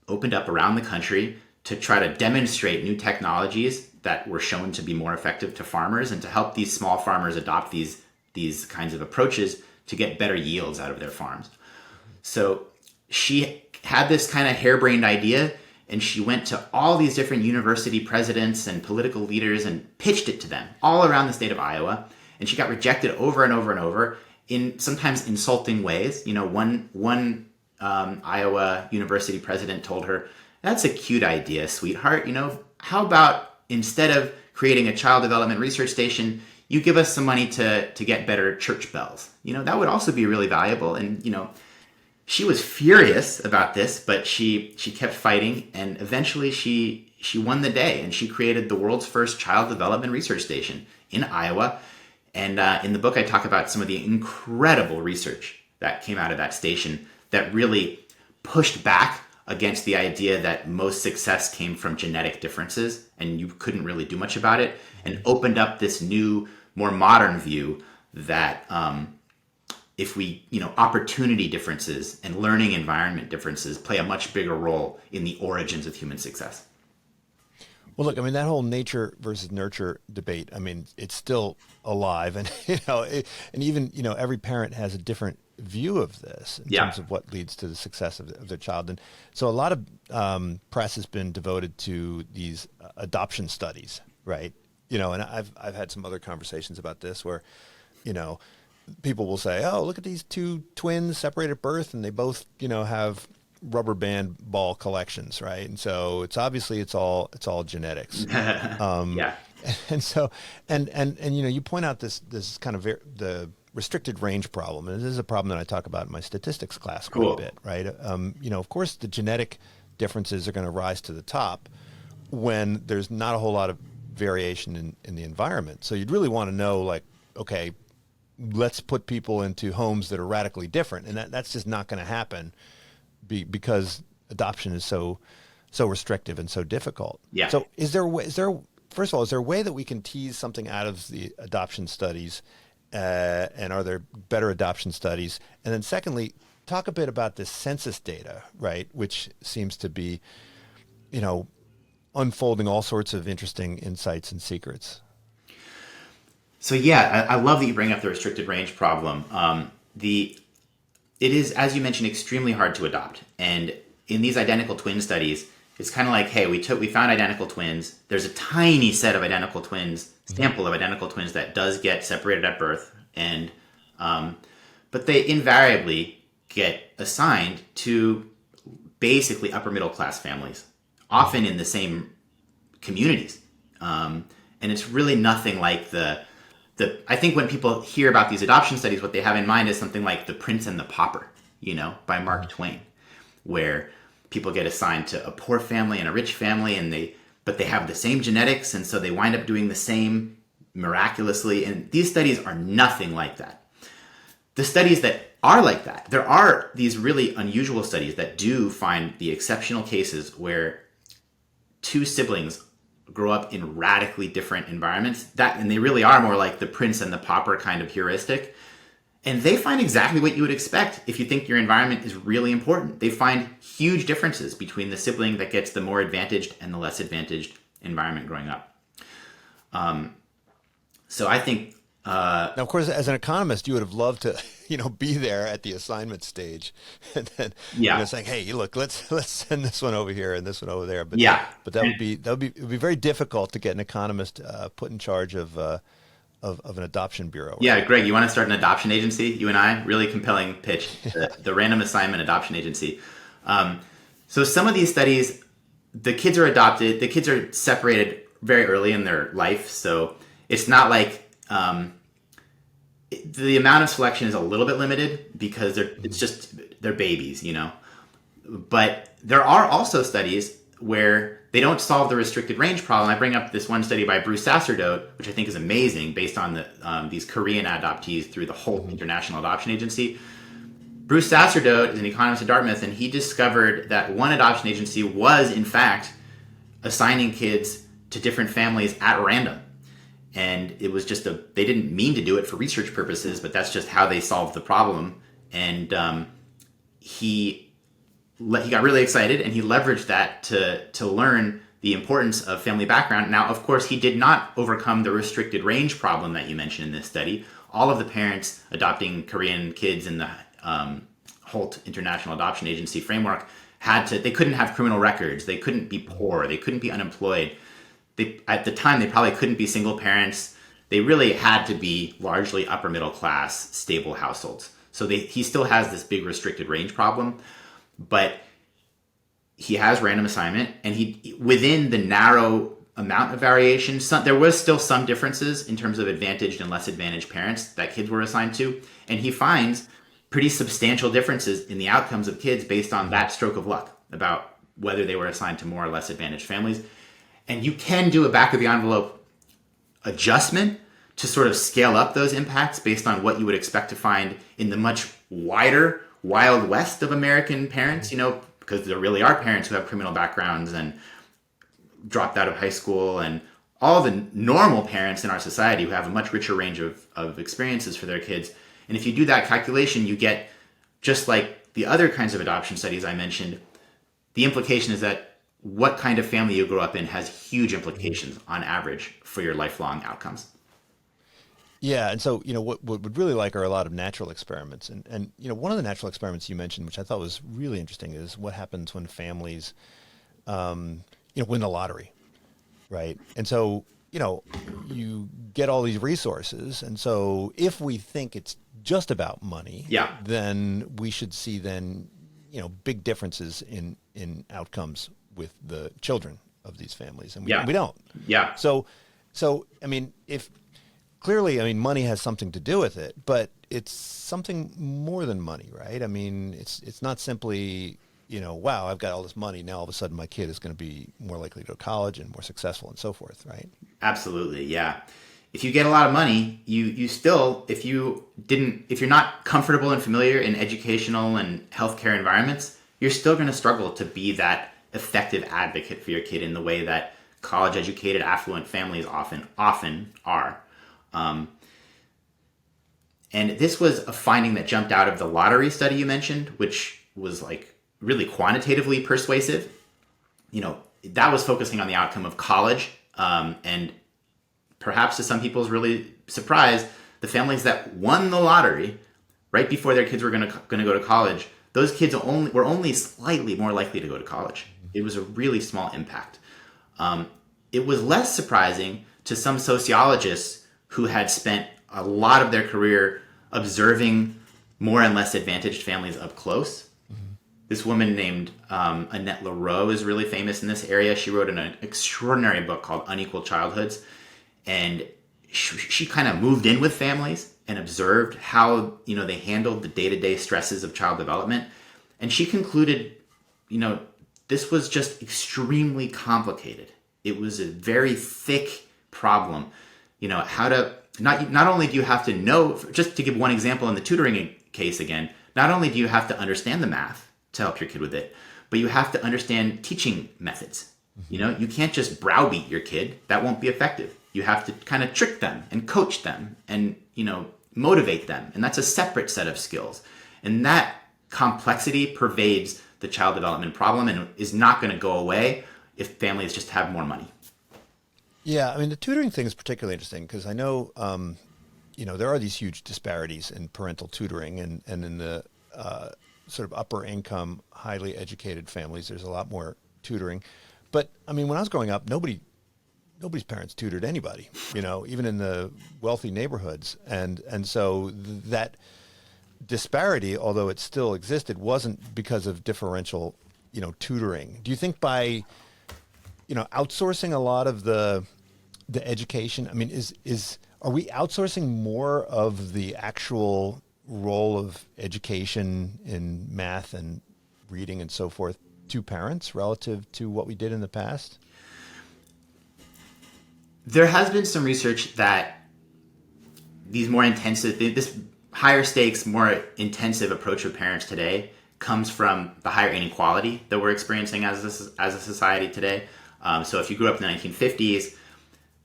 opened up around the country to try to demonstrate new technologies that were shown to be more effective to farmers and to help these small farmers adopt these kinds of approaches to get better yields out of their farms. So she had this kind of harebrained idea, and she went to all these different university presidents and political leaders and pitched it to them all around the state of Iowa. and she got rejected over and over and over in sometimes insulting ways. One Iowa University president told her, "That's a cute idea, sweetheart. How about instead of creating a child development research station, you give us some money to get better church bells? That would also be really valuable." And she was furious about this, but she kept fighting, and eventually she won the day, and she created the world's first child development research station in Iowa. And in the book, I talk about some of the incredible research that came out of that station that really pushed back against the idea that most success came from genetic differences and you couldn't really do much about it, and opened up this new, more modern view that if we, opportunity differences and learning environment differences play a much bigger role in the origins of human success. Well, look, that whole nature versus nurture debate, it's still alive, and and even every parent has a different view of this in terms of what leads to the success of their child. And so a lot of press has been devoted to these adoption studies, right? And I've had some other conversations about this where, people will say, "Oh, look at these two twins separated at birth, and they both, have rubber band ball collections, right? And so it's all genetics." And so, and you point out this kind of the restricted range problem, and this is a problem that I talk about in my statistics class quite a bit, right? Of course, the genetic differences are going to rise to the top when there's not a whole lot of variation in the environment. So you'd really want to know, like, okay, let's put people into homes that are radically different, and that's just not going to happen because adoption is so restrictive and so difficult. Yeah. So first of all, is there a way that we can tease something out of the adoption studies, and are there better adoption studies? And then secondly, talk a bit about this census data, right, which seems to be, unfolding all sorts of interesting insights and secrets. So I love that you bring up the restricted range problem. It is, as you mentioned, extremely hard to adopt. And in these identical twin studies, it's kind of like, hey, we found identical twins. There's a tiny set of identical twins, sample of identical twins that does get separated at birth, and but they invariably get assigned to basically upper middle class families, often in the same communities. And it's really nothing like I think when people hear about these adoption studies, what they have in mind is something like The Prince and the Pauper, by Mark Twain, where people get assigned to a poor family and a rich family, but they have the same genetics, and so they wind up doing the same miraculously. And these studies are nothing like that. The studies that are like that, there are these really unusual studies that do find the exceptional cases where two siblings grow up in radically different environments, and they really are more like the Prince and the Pauper kind of heuristic. And they find exactly what you would expect if you think your environment is really important. They find huge differences between the sibling that gets the more advantaged and the less advantaged environment growing up. So I think... now, of course, as an economist, you would have loved to, be there at the assignment stage, and then saying, "Hey, look, let's send this one over here and this one over there." But but it would be very difficult to get an economist put in charge of an adoption bureau. Right? Yeah, Greg, you want to start an adoption agency? You and I, really compelling pitch, the Random Assignment Adoption Agency. So some of these studies, the kids are adopted, the kids are separated very early in their life, so it's not like the amount of selection is a little bit limited because they're babies, But there are also studies where they don't solve the restricted range problem. I bring up this one study by Bruce Sacerdote, which I think is amazing, based on these Korean adoptees through the Holt International Adoption Agency. Bruce Sacerdote is an economist at Dartmouth, and he discovered that one adoption agency was, in fact, assigning kids to different families at random. And it was they didn't mean to do it for research purposes, but that's just how they solved the problem. And he got really excited, and he leveraged that to learn the importance of family background. Now, of course, he did not overcome the restricted range problem that you mentioned in this study. All of the parents adopting Korean kids in the Holt International Adoption Agency framework they couldn't have criminal records, they couldn't be poor, they couldn't be unemployed. At the time, they probably couldn't be single parents. they really had to be largely upper middle class, stable households. So he still has this big restricted range problem, but he has random assignment, and within the narrow amount of variation, there was still some differences in terms of advantaged and less advantaged parents that kids were assigned to, and he finds pretty substantial differences in the outcomes of kids based on that stroke of luck about whether they were assigned to more or less advantaged families. And you can do a back of the envelope adjustment to sort of scale up those impacts based on what you would expect to find in the much wider Wild West of American parents, because there really are parents who have criminal backgrounds and dropped out of high school, and all the normal parents in our society who have a much richer range of experiences for their kids. And if you do that calculation, you get, just like the other kinds of adoption studies I mentioned, the implication is that what kind of family you grow up in has huge implications on average for your lifelong outcomes. Yeah, and so what we'd really like are a lot of natural experiments, and one of the natural experiments you mentioned, which I thought was really interesting, is what happens when families, win the lottery, right? And so you get all these resources, and so if we think it's just about money, then we should see big differences in outcomes with the children of these families, and we don't. Yeah. So I mean, Clearly, money has something to do with it, but it's something more than money, right? I mean, it's not simply, wow, I've got all this money, now all of a sudden my kid is going to be more likely to go to college and more successful and so forth, right? Absolutely, yeah. If you get a lot of money, you still, if you're not comfortable and familiar in educational and healthcare environments, you're still going to struggle to be that effective advocate for your kid in the way that college-educated, affluent families often are. And this was a finding that jumped out of the lottery study you mentioned, which was like really quantitatively persuasive. That was focusing on the outcome of college, and perhaps to some people's really surprise, the families that won the lottery right before their kids were going to go to college, those kids were only slightly more likely to go to college. It was a really small impact. It was less surprising to some sociologists who had spent a lot of their career observing more and less advantaged families up close. Mm-hmm. This woman named Annette Leroux is really famous in this area. She wrote an extraordinary book called Unequal Childhoods, and she kind of moved in with families and observed how they handled the day-to-day stresses of child development. And she concluded, this was just extremely complicated. It was a very thick problem. How to, not only do you have to know, just to give one example in the tutoring case again, not only do you have to understand the math to help your kid with it, but you have to understand teaching methods. Mm-hmm. You can't just browbeat your kid. That won't be effective. You have to kind of trick them and coach them and, motivate them. And that's a separate set of skills. And that complexity pervades the child development problem and is not going to go away if families just have more money. Yeah, the tutoring thing is particularly interesting because I know, there are these huge disparities in parental tutoring, and in the sort of upper income, highly educated families, there's a lot more tutoring. But when I was growing up, nobody's parents tutored anybody, even in the wealthy neighborhoods, and so that disparity, although it still existed, wasn't because of differential, tutoring. Do you think by outsourcing a lot of the education, are we outsourcing more of the actual role of education in math and reading and so forth to parents relative to what we did in the past? There has been some research that this higher stakes, more intensive approach of parents today comes from the higher inequality that we're experiencing as a society today. So if you grew up in the 1950s,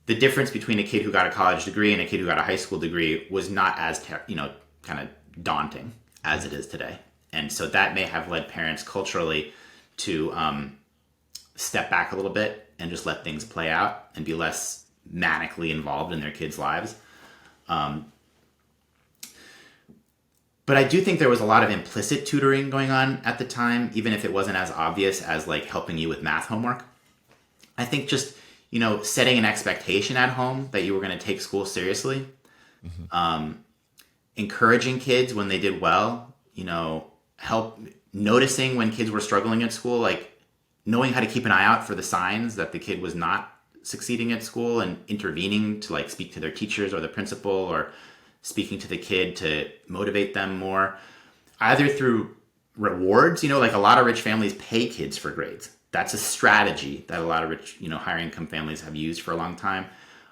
the difference between a kid who got a college degree and a kid who got a high school degree was not as kind of daunting as it is today. And so that may have led parents culturally to step back a little bit and just let things play out and be less manically involved in their kids' lives. But I do think there was a lot of implicit tutoring going on at the time, even if it wasn't as obvious as like helping you with math homework. I think just setting an expectation at home that you were going to take school seriously, encouraging kids when they did well, help noticing when kids were struggling at school, like knowing how to keep an eye out for the signs that the kid was not succeeding at school and intervening to like speak to their teachers or the principal or speaking to the kid to motivate them more, either through rewards, like a lot of rich families pay kids for grades. That's a strategy that a lot of rich, higher income families have used for a long time.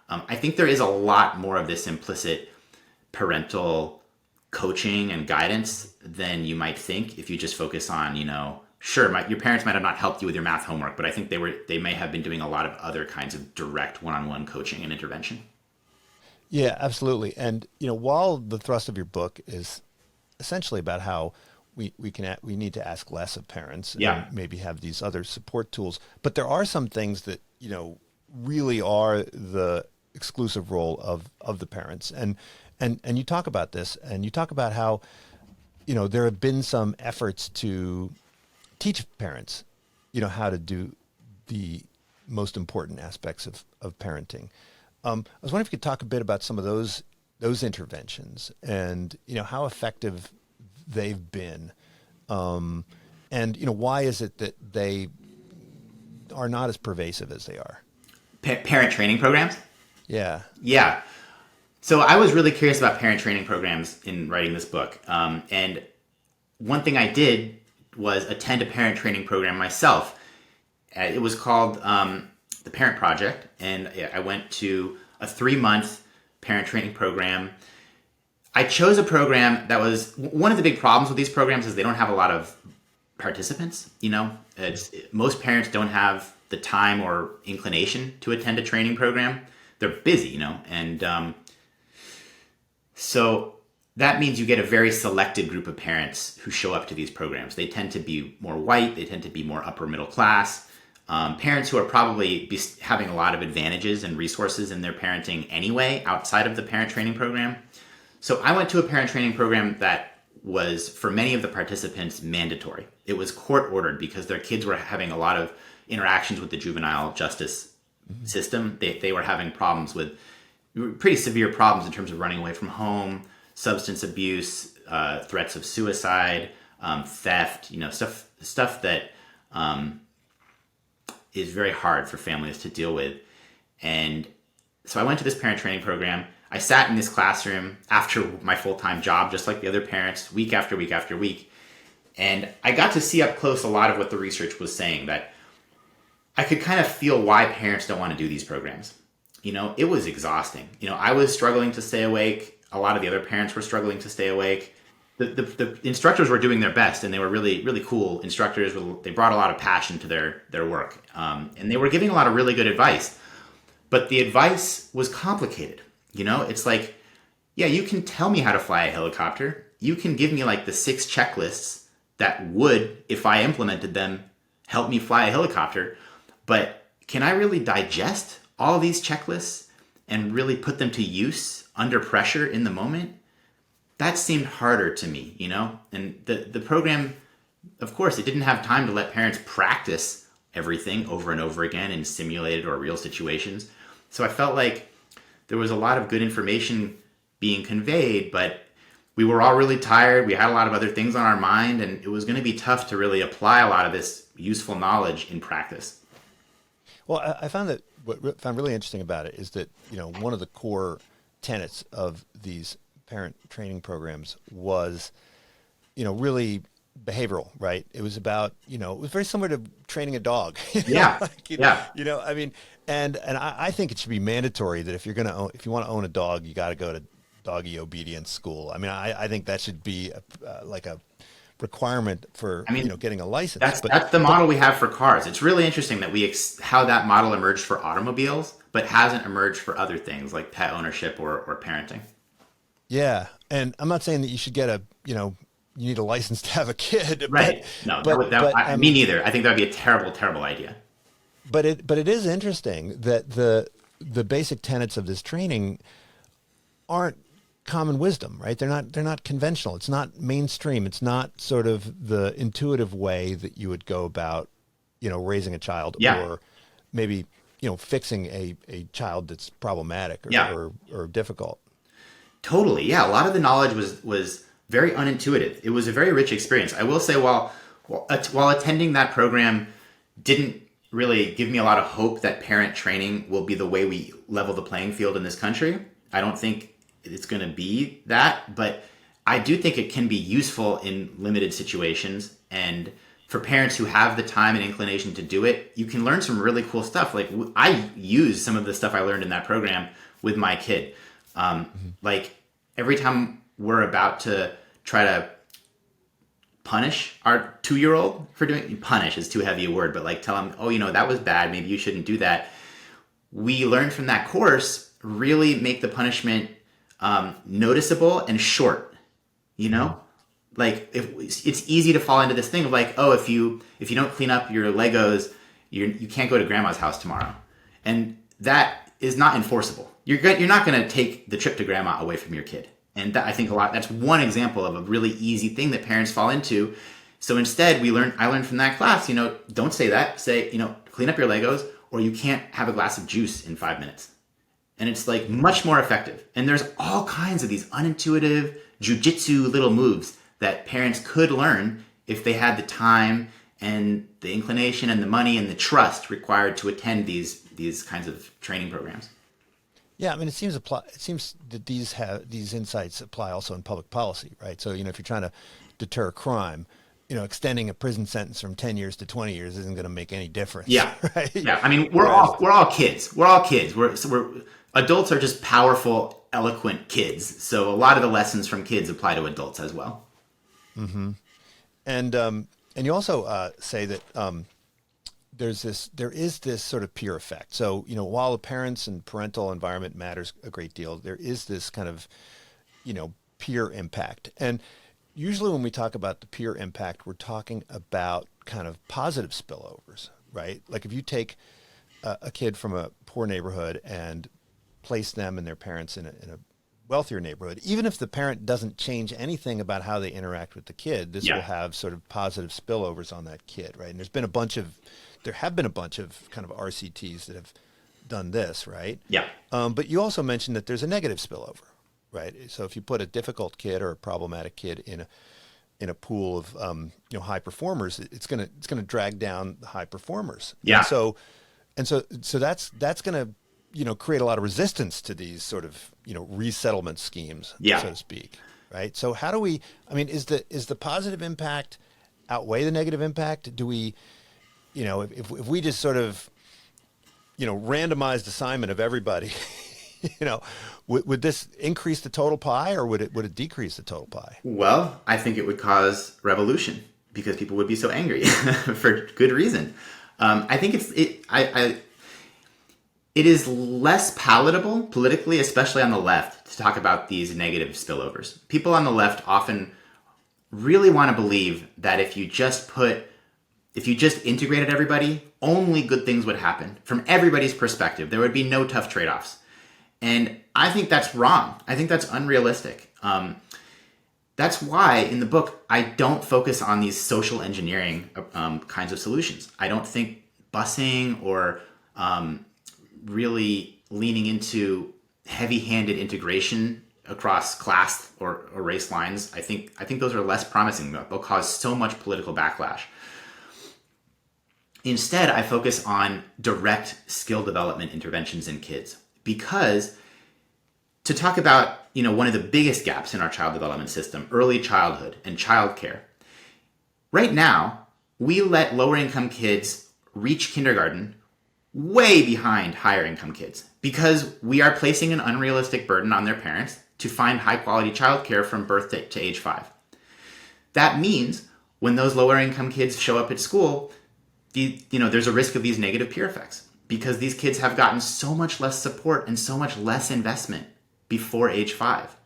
I think there is a lot more of this implicit parental coaching and guidance than you might think if you just focus on, sure, your parents might have not helped you with your math homework, but I think they may have been doing a lot of other kinds of direct one-on-one coaching and intervention. Yeah, absolutely. And, while the thrust of your book is essentially about how we need to ask less of parents and maybe have these other support tools, but there are some things that, really are the exclusive role of the parents. And you talk about this, and you talk about how, there have been some efforts to teach parents, how to do the most important aspects of parenting. I was wondering if you could talk a bit about some of those interventions and, how effective they've been. And, why is it that they are not as pervasive as they are? Parent training programs? Yeah. Yeah. So I was really curious about parent training programs in writing this book. And one thing I did was attend a parent training program myself. It was called the Parent Project, and I went to a 3-month parent training program. I chose a program that was, one of the big problems with these programs is they don't have a lot of participants. Most parents don't have the time or inclination to attend a training program. They're busy, and so that means you get a very selected group of parents who show up to these programs. They tend to be more white. They tend to be more upper middle class. Parents who are probably having a lot of advantages and resources in their parenting anyway, outside of the parent training program. So I went to a parent training program that was, for many of the participants, mandatory. It was court ordered because their kids were having a lot of interactions with the juvenile justice system. They were having problems with pretty severe problems in terms of running away from home, substance abuse, threats of suicide, theft, stuff that is very hard for families to deal with. And so I went to this parent training program. I sat in this classroom after my full-time job, just like the other parents, week after week after week. And I got to see up close a lot of what the research was saying, that I could kind of feel why parents don't want to do these programs. It was exhausting. I was struggling to stay awake. A lot of the other parents were struggling to stay awake. The instructors were doing their best, and they were really, really cool instructors. They brought a lot of passion to their work. And they were giving a lot of really good advice. But the advice was complicated. It's like, yeah, you can tell me how to fly a helicopter. You can give me like the 6 checklists that would, if I implemented them, help me fly a helicopter. But can I really digest all of these checklists and really put them to use under pressure in the moment? That seemed harder to me, And the program, of course, it didn't have time to let parents practice everything over and over again in simulated or real situations. So I felt like there was a lot of good information being conveyed, but we were all really tired. We had a lot of other things on our mind, and it was going to be tough to really apply a lot of this useful knowledge in practice. Well, I found that what I found really interesting about it is that, one of the core tenets of these parent training programs was, really behavioral, right? It was about, it was very similar to training a dog. Yeah. And I think it should be mandatory that if you want to own a dog, you got to go to doggy obedience school. I think that should be like a requirement for getting a license. That's the model we have for cars. It's really interesting that how that model emerged for automobiles, but hasn't emerged for other things like pet ownership or parenting. Yeah, and I'm not saying that you should get you need a license to have a kid. Right. Me neither. I think that would be a terrible, terrible idea. But it is interesting that the basic tenets of this training aren't common wisdom, right? They're not conventional. It's not mainstream. It's not sort of the intuitive way that you would go about, raising a child, or maybe fixing a child that's problematic Yeah. or difficult. Totally. Yeah. A lot of the knowledge was very unintuitive. It was a very rich experience. I will say while attending that program didn't really give me a lot of hope that parent training will be the way we level the playing field in this country. I don't think it's going to be that, but I do think it can be useful in limited situations. And for parents who have the time and inclination to do it, you can learn some really cool stuff. Like I use some of the stuff I learned in that program with my kid. Like every time we're about to try to punish our 2-year-old for doing, punish is too heavy a word, but like tell him, oh, that was bad. Maybe you shouldn't do that. We learned from that course, really make the punishment noticeable and short, like it's easy to fall into this thing of like, oh, if you don't clean up your Legos, you can't go to grandma's house tomorrow. And that is not enforceable. You're not going to take the trip to grandma away from your kid. And I think that's one example of a really easy thing that parents fall into. So instead, I learned from that class, don't say that. Say, clean up your Legos, or you can't have a glass of juice in 5 minutes. And it's like much more effective. And there's all kinds of these unintuitive jujitsu little moves that parents could learn if they had the time and the inclination and the money and the trust required to attend these kinds of training programs. Yeah, I mean, it seems that these insights apply also in public policy, right? So, if you're trying to deter crime, extending a prison sentence from 10 years to 20 years isn't going to make any difference. Yeah, right? Yeah. I mean, we're all kids. We're all kids. We're adults are just powerful, eloquent kids. So a lot of the lessons from kids apply to adults as well. Mm-hmm. And you also say that there is this sort of peer effect. So, while the parents and parental environment matters a great deal, there is this kind of, peer impact. And usually when we talk about the peer impact, we're talking about kind of positive spillovers, right? Like if you take a kid from a poor neighborhood and place them and their parents in a wealthier neighborhood, even if the parent doesn't change anything about how they interact with the kid, this will have sort of positive spillovers on that kid, right? And there have been a bunch of kind of RCTs that have done this, right? Yeah. But you also mentioned that there's a negative spillover, right? So if you put a difficult kid or a problematic kid in a pool of high performers, it's gonna drag down the high performers. Yeah. And so that's gonna create a lot of resistance to these sort of resettlement schemes, so to speak, right? So how do we? I mean, is the positive impact outweigh the negative impact? Do we? If we just sort of, randomized assignment of everybody, would this increase the total pie or would it decrease the total pie? Well, I think it would cause revolution because people would be so angry for good reason. I think it is less palatable politically, especially on the left, to talk about these negative spillovers. People on the left often really want to believe that if you just integrated everybody, only good things would happen from everybody's perspective. There would be no tough trade-offs. And I think that's wrong. I think that's unrealistic. That's why in the book, I don't focus on these social engineering kinds of solutions. I don't think busing or really leaning into heavy-handed integration across class or race lines, I think those are less promising. They'll cause so much political backlash. Instead, I focus on direct skill development interventions in kids because to talk about, one of the biggest gaps in our child development system, early childhood and childcare. Right now, we let lower income kids reach kindergarten way behind higher income kids because we are placing an unrealistic burden on their parents to find high quality childcare from birth to age 5. That means when those lower income kids show up at school, there's a risk of these negative peer effects because these kids have gotten so much less support and so much less investment before age 5.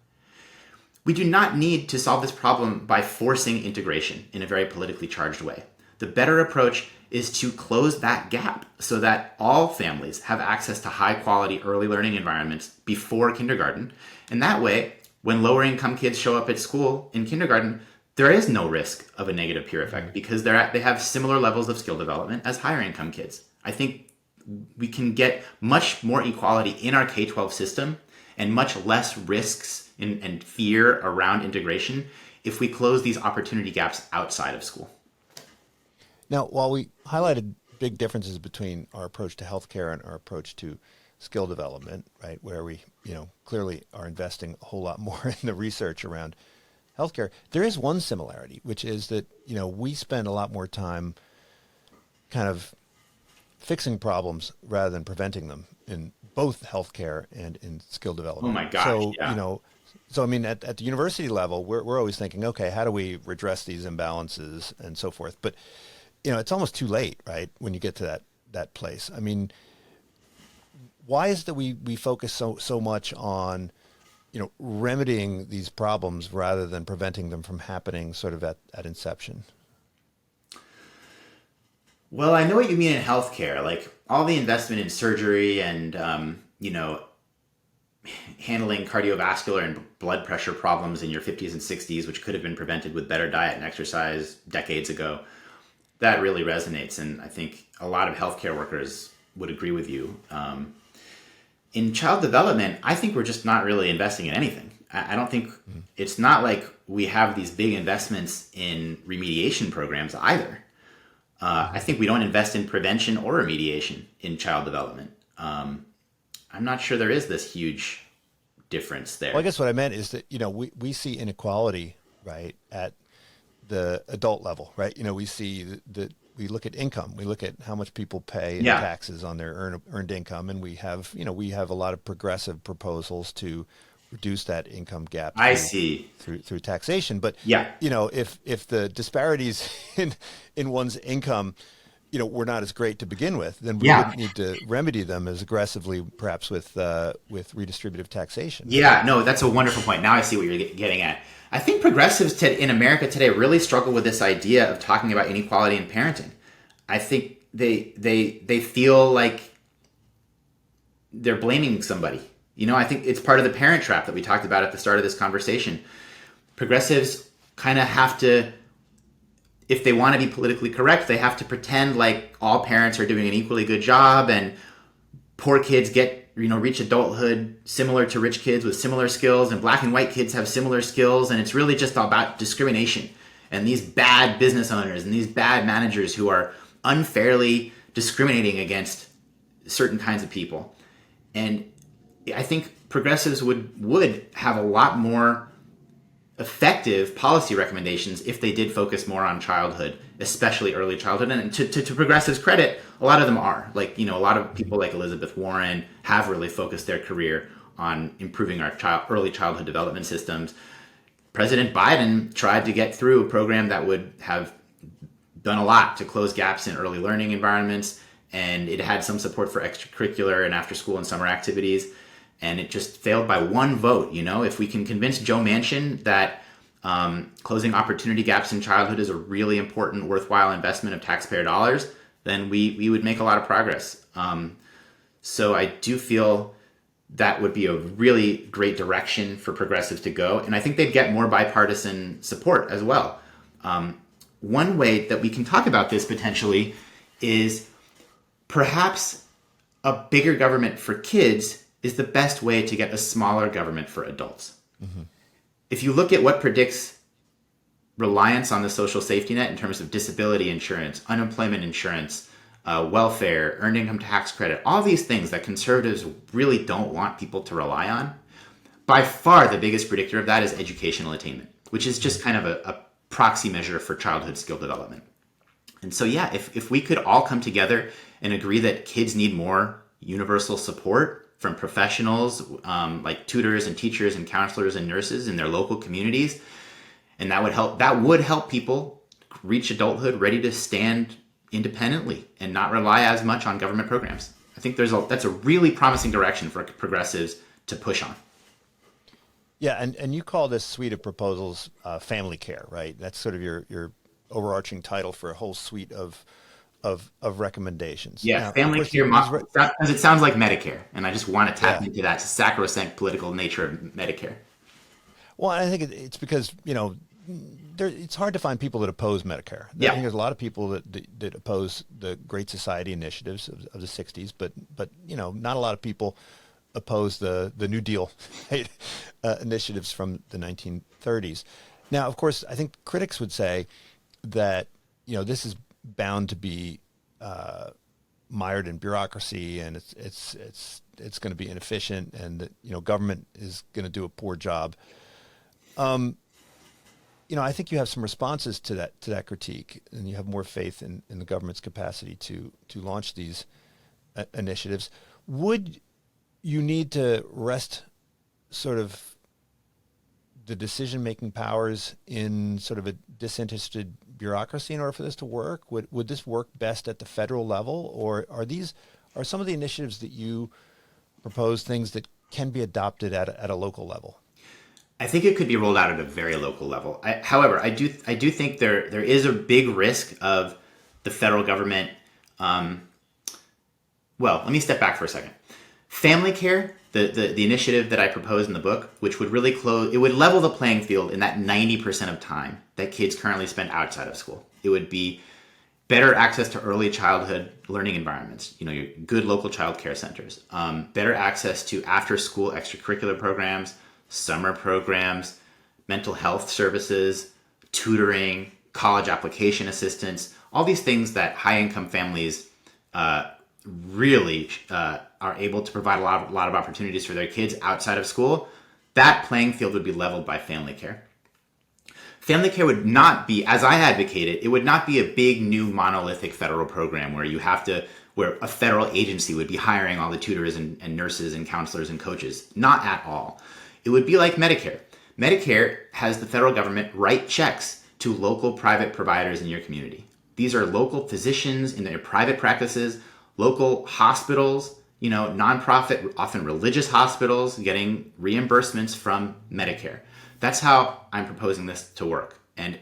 We do not need to solve this problem by forcing integration in a very politically charged way. The better approach is to close that gap so that all families have access to high quality early learning environments before kindergarten. And that way, when lower income kids show up at school in kindergarten, there is no risk of a negative peer effect because they have similar levels of skill development as higher income kids. I think we can get much more equality in our K-12 system and much less risks and fear around integration if we close these opportunity gaps outside of school. Now, while we highlighted big differences between our approach to healthcare and our approach to skill development, right, where we, clearly are investing a whole lot more in the research around healthcare, there is one similarity, which is that, we spend a lot more time kind of fixing problems rather than preventing them in both healthcare and in skill development. Oh my gosh, so, yeah. So, I mean, at the university level, we're always thinking, okay, how do we redress these imbalances and so forth? But, it's almost too late, right, when you get to that place. I mean, why is it that we focus so much on, remedying these problems rather than preventing them from happening sort of at inception? Well, I know what you mean in healthcare, like all the investment in surgery and, handling cardiovascular and blood pressure problems in your 50s and 60s, which could have been prevented with better diet and exercise decades ago. That really resonates. And I think a lot of healthcare workers would agree with you. In child development, I think we're just not really investing in anything. I don't think it's not like we have these big investments in remediation programs either. I think we don't invest in prevention or remediation in child development. I'm not sure there is this huge difference there. Well, I guess what I meant is that, we see inequality, right, at the adult level, right? We see that we look at income, we look at how much people pay in taxes on their earned income, and we have a lot of progressive proposals to reduce that income gap. Through taxation. But if the disparities in one's income, were not as great to begin with, then we wouldn't need to remedy them as aggressively, perhaps with redistributive taxation. Yeah, no, that's a wonderful point. Now I see what you're getting at. I think progressives in America today really struggle with this idea of talking about inequality in parenting. I think they feel like they're blaming somebody. I think it's part of the parent trap that we talked about at the start of this conversation. Progressives kind of have to, if they want to be politically correct, they have to pretend like all parents are doing an equally good job and poor kids reach adulthood similar to rich kids with similar skills, and black and white kids have similar skills, and it's really just about discrimination and these bad business owners and these bad managers who are unfairly discriminating against certain kinds of people. And I think progressives would have a lot more effective policy recommendations if they did focus more on childhood, especially early childhood. And to progressives' credit, a lot of them are. Like, a lot of people like Elizabeth Warren have really focused their career on improving our early childhood development systems. President Biden tried to get through a program that would have done a lot to close gaps in early learning environments, and it had some support for extracurricular and after school and summer activities. And it just failed by one vote. If we can convince Joe Manchin that closing opportunity gaps in childhood is a really important, worthwhile investment of taxpayer dollars, then we would make a lot of progress. So I do feel that would be a really great direction for progressives to go. And I think they'd get more bipartisan support as well. One way that we can talk about this potentially is perhaps a bigger government for kids is the best way to get a smaller government for adults. Mm-hmm. If you look at what predicts reliance on the social safety net in terms of disability insurance, unemployment insurance, welfare, earned income tax credit, all these things that conservatives really don't want people to rely on, by far the biggest predictor of that is educational attainment, which is just kind of a proxy measure for childhood skill development. And so, if we could all come together and agree that kids need more universal support from professionals like tutors and teachers and counselors and nurses in their local communities, and that would help people reach adulthood ready to stand independently and not rely as much on government programs. I think that's a really promising direction for progressives to push on. Yeah, and you call this suite of proposals family care, right? That's sort of your overarching title for a whole suite of recommendations. Yeah, now, family care, because it sounds like Medicare, and I just want to tap into that sacrosanct political nature of Medicare. Well, I think it's because, it's hard to find people that oppose Medicare. I think there's a lot of people that oppose the Great Society initiatives of the 60s, but not a lot of people oppose the New Deal initiatives from the 1930s. Now, of course, I think critics would say that this is bound to be mired in bureaucracy, and it's going to be inefficient, and that government is going to do a poor job. I think you have some responses to that critique, and you have more faith in the government's capacity to launch these initiatives. Would you need to rest sort of the decision-making powers in sort of a disinterested bureaucracy in order for this to work? Would this work best at the federal level, or are some of the initiatives that you propose things that can be adopted at a local level? I think it could be rolled out at a very local level. However, I do think there is a big risk of the federal government. Well, let me step back for a second. Family care, the initiative that I proposed in the book, which would really it would level the playing field in that 90% of time that kids currently spend outside of school. It would be better access to early childhood learning environments, your good local child care centers, better access to after-school extracurricular programs, summer programs, mental health services, tutoring, college application assistance, all these things that high-income families really are able to provide a lot of opportunities for their kids outside of school. That playing field would be leveled by family care. Family care would not be, as I advocated, it would not be a big new monolithic federal program where where a federal agency would be hiring all the tutors and nurses and counselors and coaches. Not at all. It would be like Medicare. Medicare has the federal government write checks to local private providers in your community. These are local physicians in their private practices, local hospitals, nonprofit, often religious hospitals getting reimbursements from Medicare. That's how I'm proposing this to work. And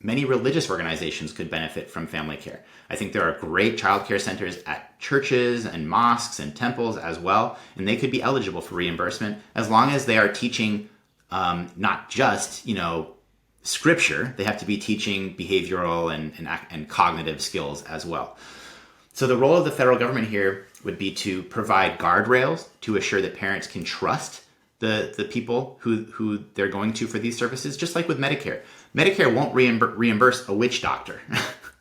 many religious organizations could benefit from family care. I think there are great child care centers at churches and mosques and temples as well, and they could be eligible for reimbursement as long as they are teaching not just, scripture. They have to be teaching behavioral and cognitive skills as well. So the role of the federal government here would be to provide guardrails to assure that parents can trust the people who they're going to for these services, just like with Medicare. Medicare won't reimburse a witch doctor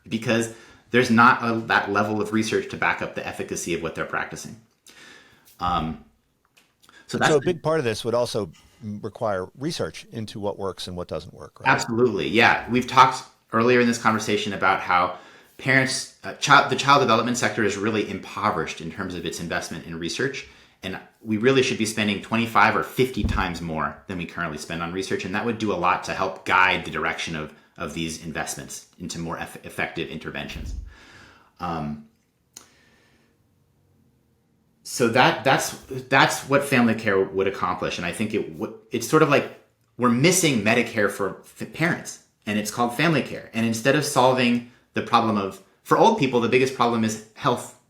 because there's not that level of research to back up the efficacy of what they're practicing. So a big part of this would also require research into what works and what doesn't work, right? Absolutely, yeah. We've talked earlier in this conversation about how parents, the child development sector is really impoverished in terms of its investment in research. And we really should be spending 25 or 50 times more than we currently spend on research. And that would do a lot to help guide the direction of these investments into more effective interventions. So that's what family care would accomplish. And I think it's sort of like we're missing Medicare for parents, and it's called family care. And instead of solving the problem for old people, the biggest problem is health,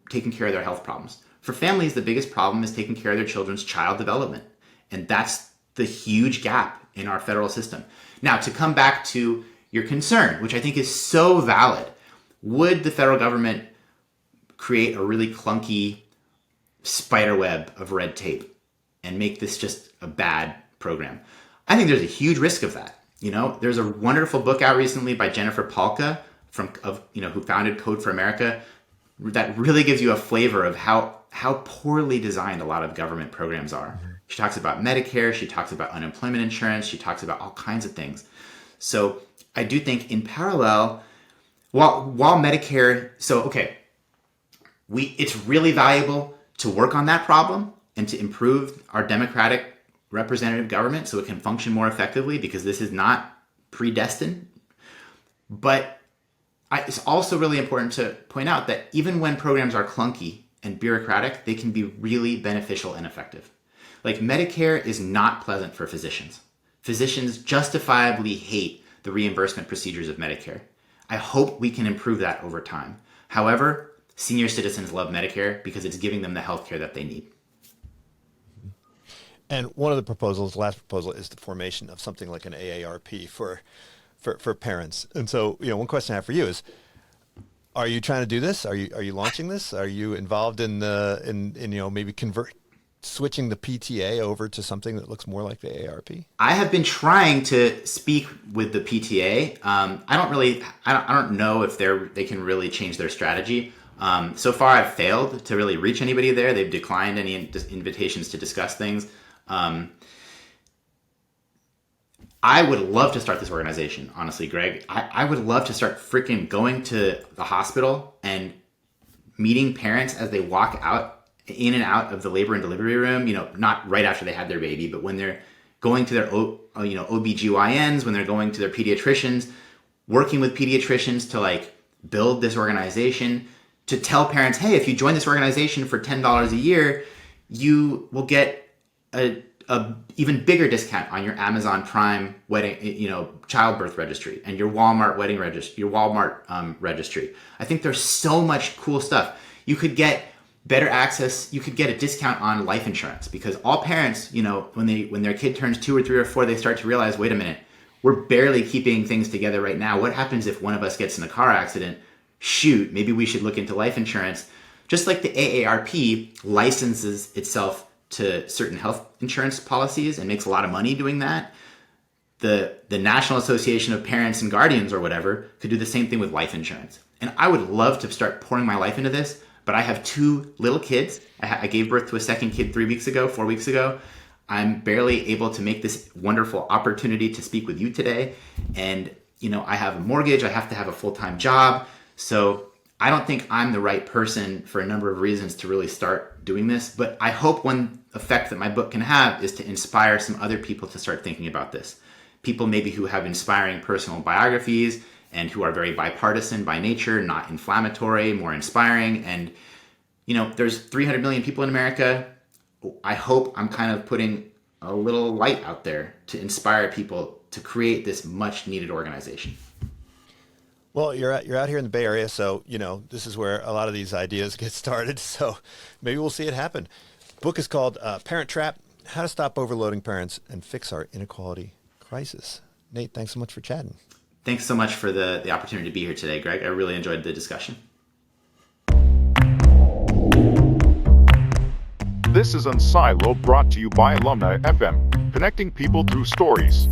taking care of their health problems. For families, the biggest problem is taking care of their children's child development. And that's the huge gap in our federal system. Now, to come back to your concern, which I think is so valid, would the federal government create a really clunky spider web of red tape and make this just a bad program? I think there's a huge risk of that. There's a wonderful book out recently by Jennifer Palka who founded Code for America that really gives you a flavor of how poorly designed a lot of government programs are. She talks about Medicare, she talks about unemployment insurance, she talks about all kinds of things. So I do think in parallel, while Medicare, it's really valuable to work on that problem and to improve our democratic representative government so it can function more effectively, because this is not predestined. But it's also really important to point out that even when programs are clunky and bureaucratic, they can be really beneficial and effective. Like Medicare is not pleasant for physicians. Physicians justifiably hate the reimbursement procedures of Medicare. I hope we can improve that over time. However, senior citizens love Medicare because it's giving them the health care that they need. And one of the proposals, the last proposal, is the formation of something like an AARP for parents. And so, one question I have for you is, are you trying to do this? Are you launching this? Are you involved in maybe switching the PTA over to something that looks more like the AARP? I have been trying to speak with the PTA. I don't know if they can really change their strategy. So far, I've failed to really reach anybody there. They've declined any invitations to discuss things. I would love to start this organization, honestly, Greg. I would love to start freaking going to the hospital and meeting parents as they walk out, in and out of the labor and delivery room, not right after they had their baby, but when they're going to their, OBGYNs, when they're going to their pediatricians, working with pediatricians to build this organization, to tell parents, hey, if you join this organization for $10 a year, you will get a even bigger discount on your Amazon Prime wedding, childbirth registry, and your Walmart wedding registry, your Walmart registry. I think there's so much cool stuff. You could get better access. You could get a discount on life insurance, because all parents, when their kid turns 2 or 3 or 4, they start to realize, wait a minute, we're barely keeping things together right now. What happens if one of us gets in a car accident? Shoot, maybe we should look into life insurance. Just like the AARP licenses itself to certain health insurance policies and makes a lot of money doing that, the National Association of Parents and Guardians, or whatever, could do the same thing with life insurance. And I would love to start pouring my life into this, but I have 2 little kids. I gave birth to a second kid 4 weeks ago. I'm barely able to make this wonderful opportunity to speak with you today. And, I have a mortgage. I have to have a full-time job. So I don't think I'm the right person, for a number of reasons, to really start doing this. But I hope one effect that my book can have is to inspire some other people to start thinking about this. People maybe who have inspiring personal biographies and who are very bipartisan by nature, not inflammatory, more inspiring. And, there's 300 million people in America. I hope I'm kind of putting a little light out there to inspire people to create this much needed organization. Well, you're out here in the Bay Area, so this is where a lot of these ideas get started. So maybe we'll see it happen. The book is called Parent Trap: How to Stop Overloading Parents and Fix Our Inequality Crisis. Nate, thanks so much for chatting. Thanks so much for the opportunity to be here today, Greg. I really enjoyed the discussion. This is Unsilo, brought to you by Alumni FM, connecting people through stories.